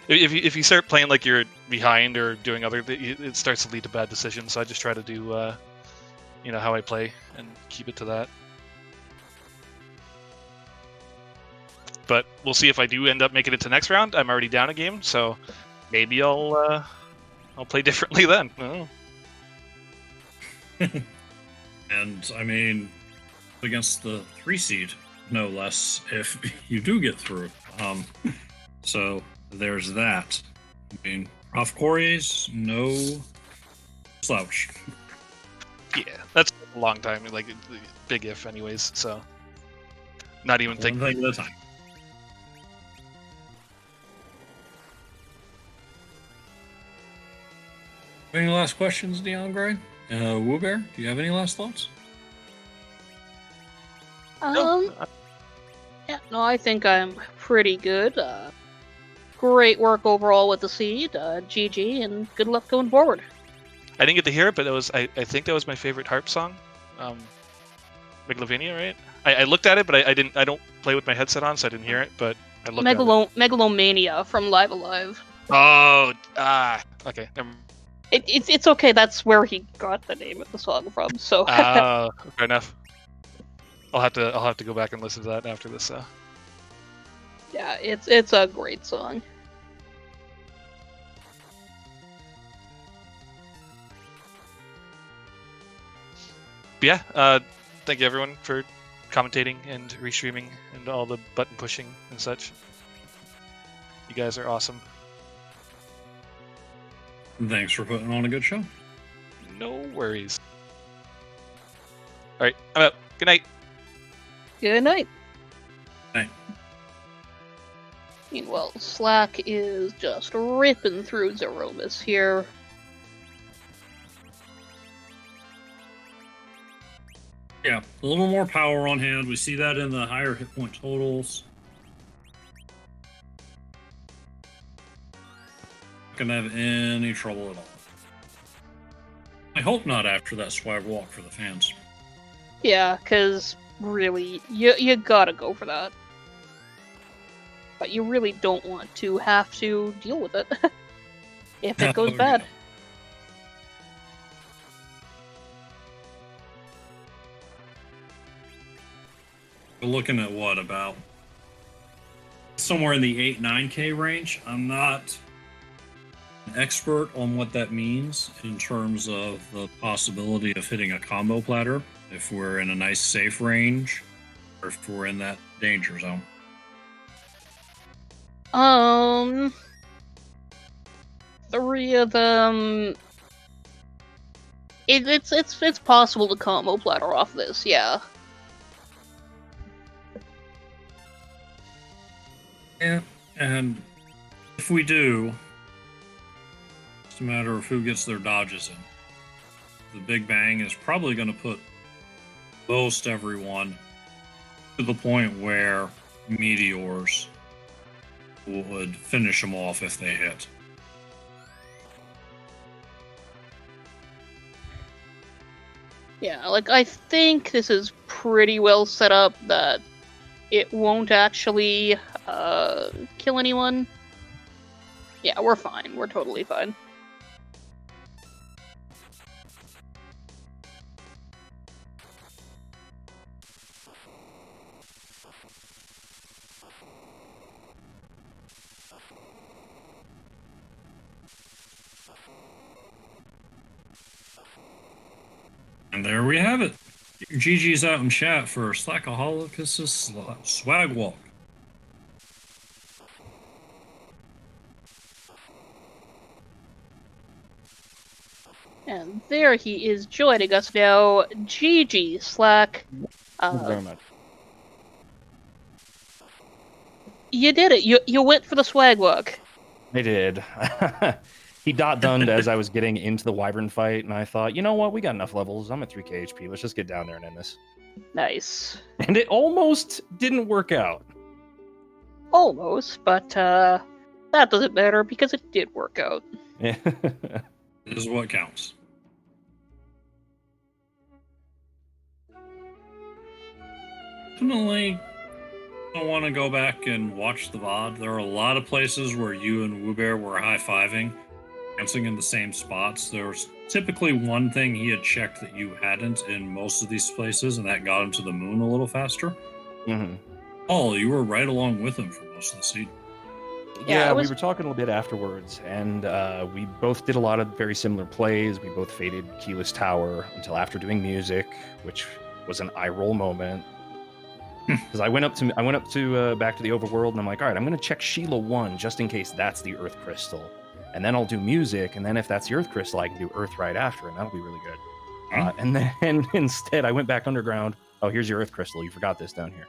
If you start playing like you're behind or doing other, it starts to lead to bad decisions. So I just try to do, how I play and keep it to that. But we'll see if I do end up making it to next round. I'm already down a game, so maybe I'll play differently then. Oh. And I mean, against the 3 seed, no less, if you do get through. So there's that. I mean, Prof. Corey's no slouch. Yeah, that's a long time. Like, big if, anyways. So, not even One thing at a time. Any last questions, Dion Gray? Wewbear, do you have any last thoughts? Yeah, no, I think I'm pretty good. Great work overall with the seed. GG, and good luck going forward. I didn't get to hear it, but it was I think that was my favorite harp song. Megalovania, right? I looked at it, but I don't play with my headset on, so I didn't hear it, but I looked at it. Megalomania from Live Alive. Oh, okay. It's okay, that's where he got the name of the song from, so... fair enough. I'll have to go back and listen to that after this. Yeah, it's a great song. But yeah, thank you everyone for commentating and restreaming and all the button pushing and such. You guys are awesome. Thanks for putting on a good show. No worries. All right, I'm out. Good night. Good night. Night. Meanwhile, Slack is just ripping through Zeromus here. Yeah, a little more power on hand. We see that in the higher hit point totals. Not gonna have any trouble at all. I hope not after that swag walk for the fans. Yeah, because really, you gotta go for that. But you really don't want to have to deal with it if it goes bad. Yeah. We're looking at what, about somewhere in the 8-9K range. I'm not an expert on what that means in terms of the possibility of hitting a combo platter if we're in a nice safe range or if we're in that danger zone. Three of them. It's possible to combo platter off this, yeah. Yeah, and if we do, it's a matter of who gets their dodges in. The Big Bang is probably going to put most everyone to the point where meteors would finish them off if they hit. Yeah, like, I think this is pretty well set up that it won't actually kill anyone. Yeah, we're fine. We're totally fine. And there we have it. GG's out in chat for Slackaholicus' swag walk. And there he is joining us now. GG, Slack. Thank you very much. You did it. You went for the swag walk. I did. He dot dunned as I was getting into the Wyvern fight, and I thought, you know what? We got enough levels. I'm at 3k HP. Let's just get down there and end this. Nice. And it almost didn't work out. Almost, but that doesn't matter because it did work out. This is what counts. Definitely don't want to go back and watch the VOD. There are a lot of places where you and Wewbear were high-fiving, dancing in the same spots. There was typically one thing he had checked that you hadn't in most of these places, and that got him to the moon a little faster. Mm-hmm. Oh, you were right along with him for most of the season. Yeah, we were talking a little bit afterwards, and we both did a lot of very similar plays. We both faded Keyless Tower until after doing music, which was an eye roll moment. Because I went up to back to the overworld, and I'm like, all right, I'm gonna check Sheila 1 just in case that's the Earth Crystal, and then I'll do music, and then if that's the Earth Crystal, I can do Earth right after, and that'll be really good. And then instead, I went back underground. Oh, here's your Earth Crystal. You forgot this down here.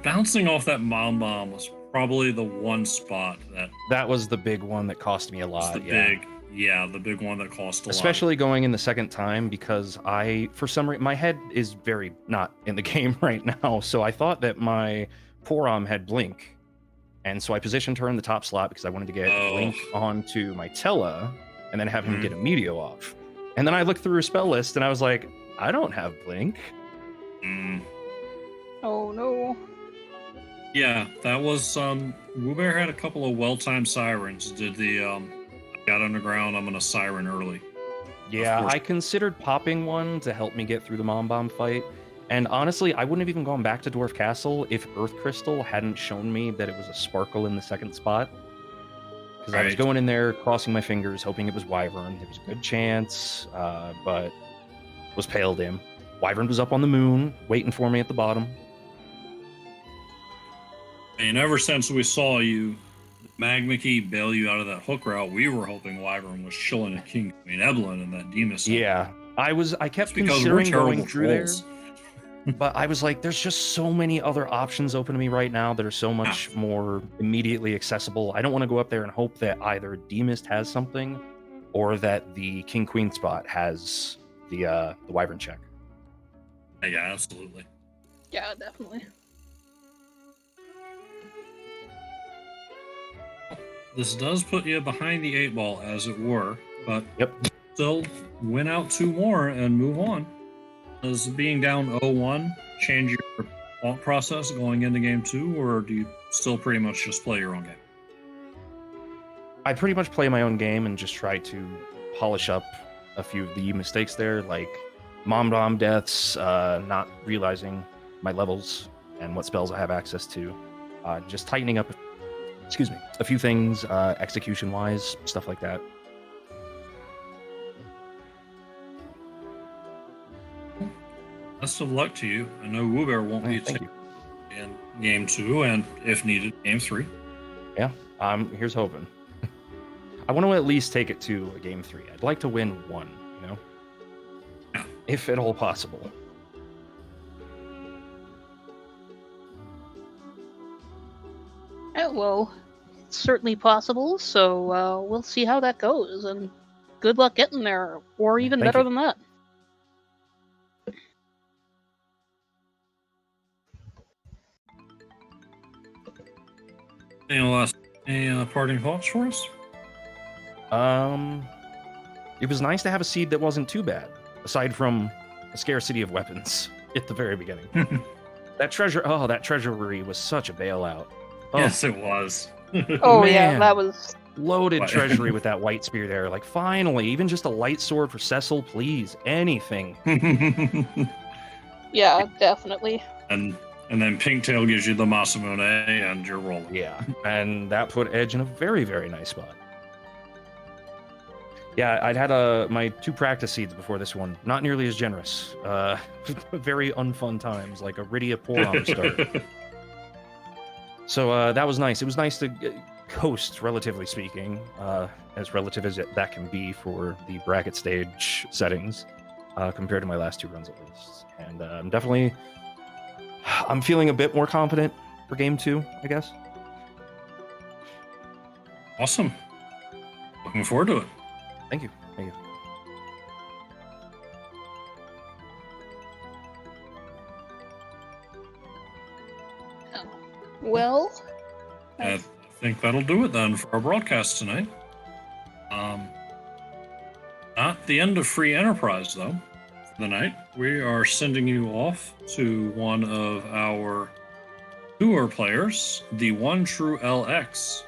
Bouncing off that Mom Bomb was probably the one spot that was the big one that cost me a lot. The big one that cost a lot. Especially going in the second time, because for some reason, my head is very not in the game right now. So I thought that my Porom had Blink. And so I positioned her in the top slot because I wanted to get Blink onto my Tella and then have him get a Meteo off. And then I looked through her spell list and I was like, I don't have Blink. Oh no. Yeah, that was Wewbear had a couple of well-timed sirens. Did the I got underground, I'm gonna siren early. Yeah, I considered popping one to help me get through the Mom Bomb fight. And honestly, I wouldn't have even gone back to Dwarf Castle if Earth Crystal hadn't shown me that it was a sparkle in the second spot. Because I was going in there, crossing my fingers, hoping it was Wyvern. There was a good chance, but was pale dim. Wyvern was up on the moon, waiting for me at the bottom. And ever since we saw you, Magma Key bail you out of that hook route, we were hoping Wyvern was chilling at King Queen Evelyn and that Demus. Yeah, I kept considering going through there. But I was like, there's just so many other options open to me right now that are so much more immediately accessible. I don't want to go up there and hope that either Demist has something or that the King Queen spot has the Wyvern check. Yeah, absolutely. Yeah, definitely. This does put you behind the 8-ball, as it were, but still win out 2 more and move on. Does being down 0-1 change your thought process going into game 2, or do you still pretty much just play your own game? I pretty much play my own game and just try to polish up a few of the mistakes there, like Mom Bomb deaths, not realizing my levels and what spells I have access to, just tightening up, a few things execution-wise, stuff like that. Best of luck to you. I know Wewbear won't be in game 2, and if needed, game 3. Yeah, here's hoping. I want to at least take it to a game 3. I'd like to win 1, you know? Yeah. If at all possible. Yeah, well, it's certainly possible, so we'll see how that goes, and good luck getting there, or even better than that. Any parting thoughts for us? It was nice to have a seed that wasn't too bad, aside from a scarcity of weapons at the very beginning. that treasury was such a bailout. Oh. Yes, it was. Oh, man. Yeah, that was... Loaded treasury with that white spear there. Like, finally, even just a light sword for Cecil, please. Anything. Yeah, definitely. And then Pinktail gives you the Masamune, and you're rolling. Yeah, and that put Edge in a very, very nice spot. Yeah, I'd had my 2 practice seeds before this one. Not nearly as generous. Very unfun times, like a Rydia Porom start. So that was nice. It was nice to coast, relatively speaking, as relative as that can be for the bracket stage settings, compared to my last 2 runs at least. And I'm definitely I'm feeling a bit more confident for game 2, I guess. Awesome. Looking forward to it. Thank you. Thank you. Well, I think that'll do it then for our broadcast tonight. Not the end of Free Enterprise, though, for the night. We are sending you off to one of our newer players, the One True LX.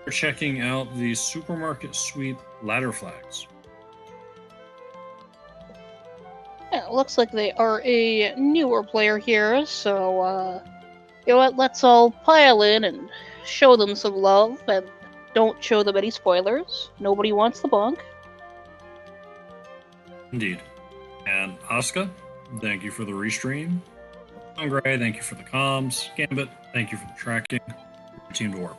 We're checking out the Supermarket Suite ladder flags. yeah, it looks like they are a newer player here, so, you know what, let's all pile in and show them some love, and don't show them any spoilers. Nobody wants the bunk. Indeed. And Asuka, thank you for the restream. Sangray, thank you for the comms. Gambit, thank you for the tracking. Team to work.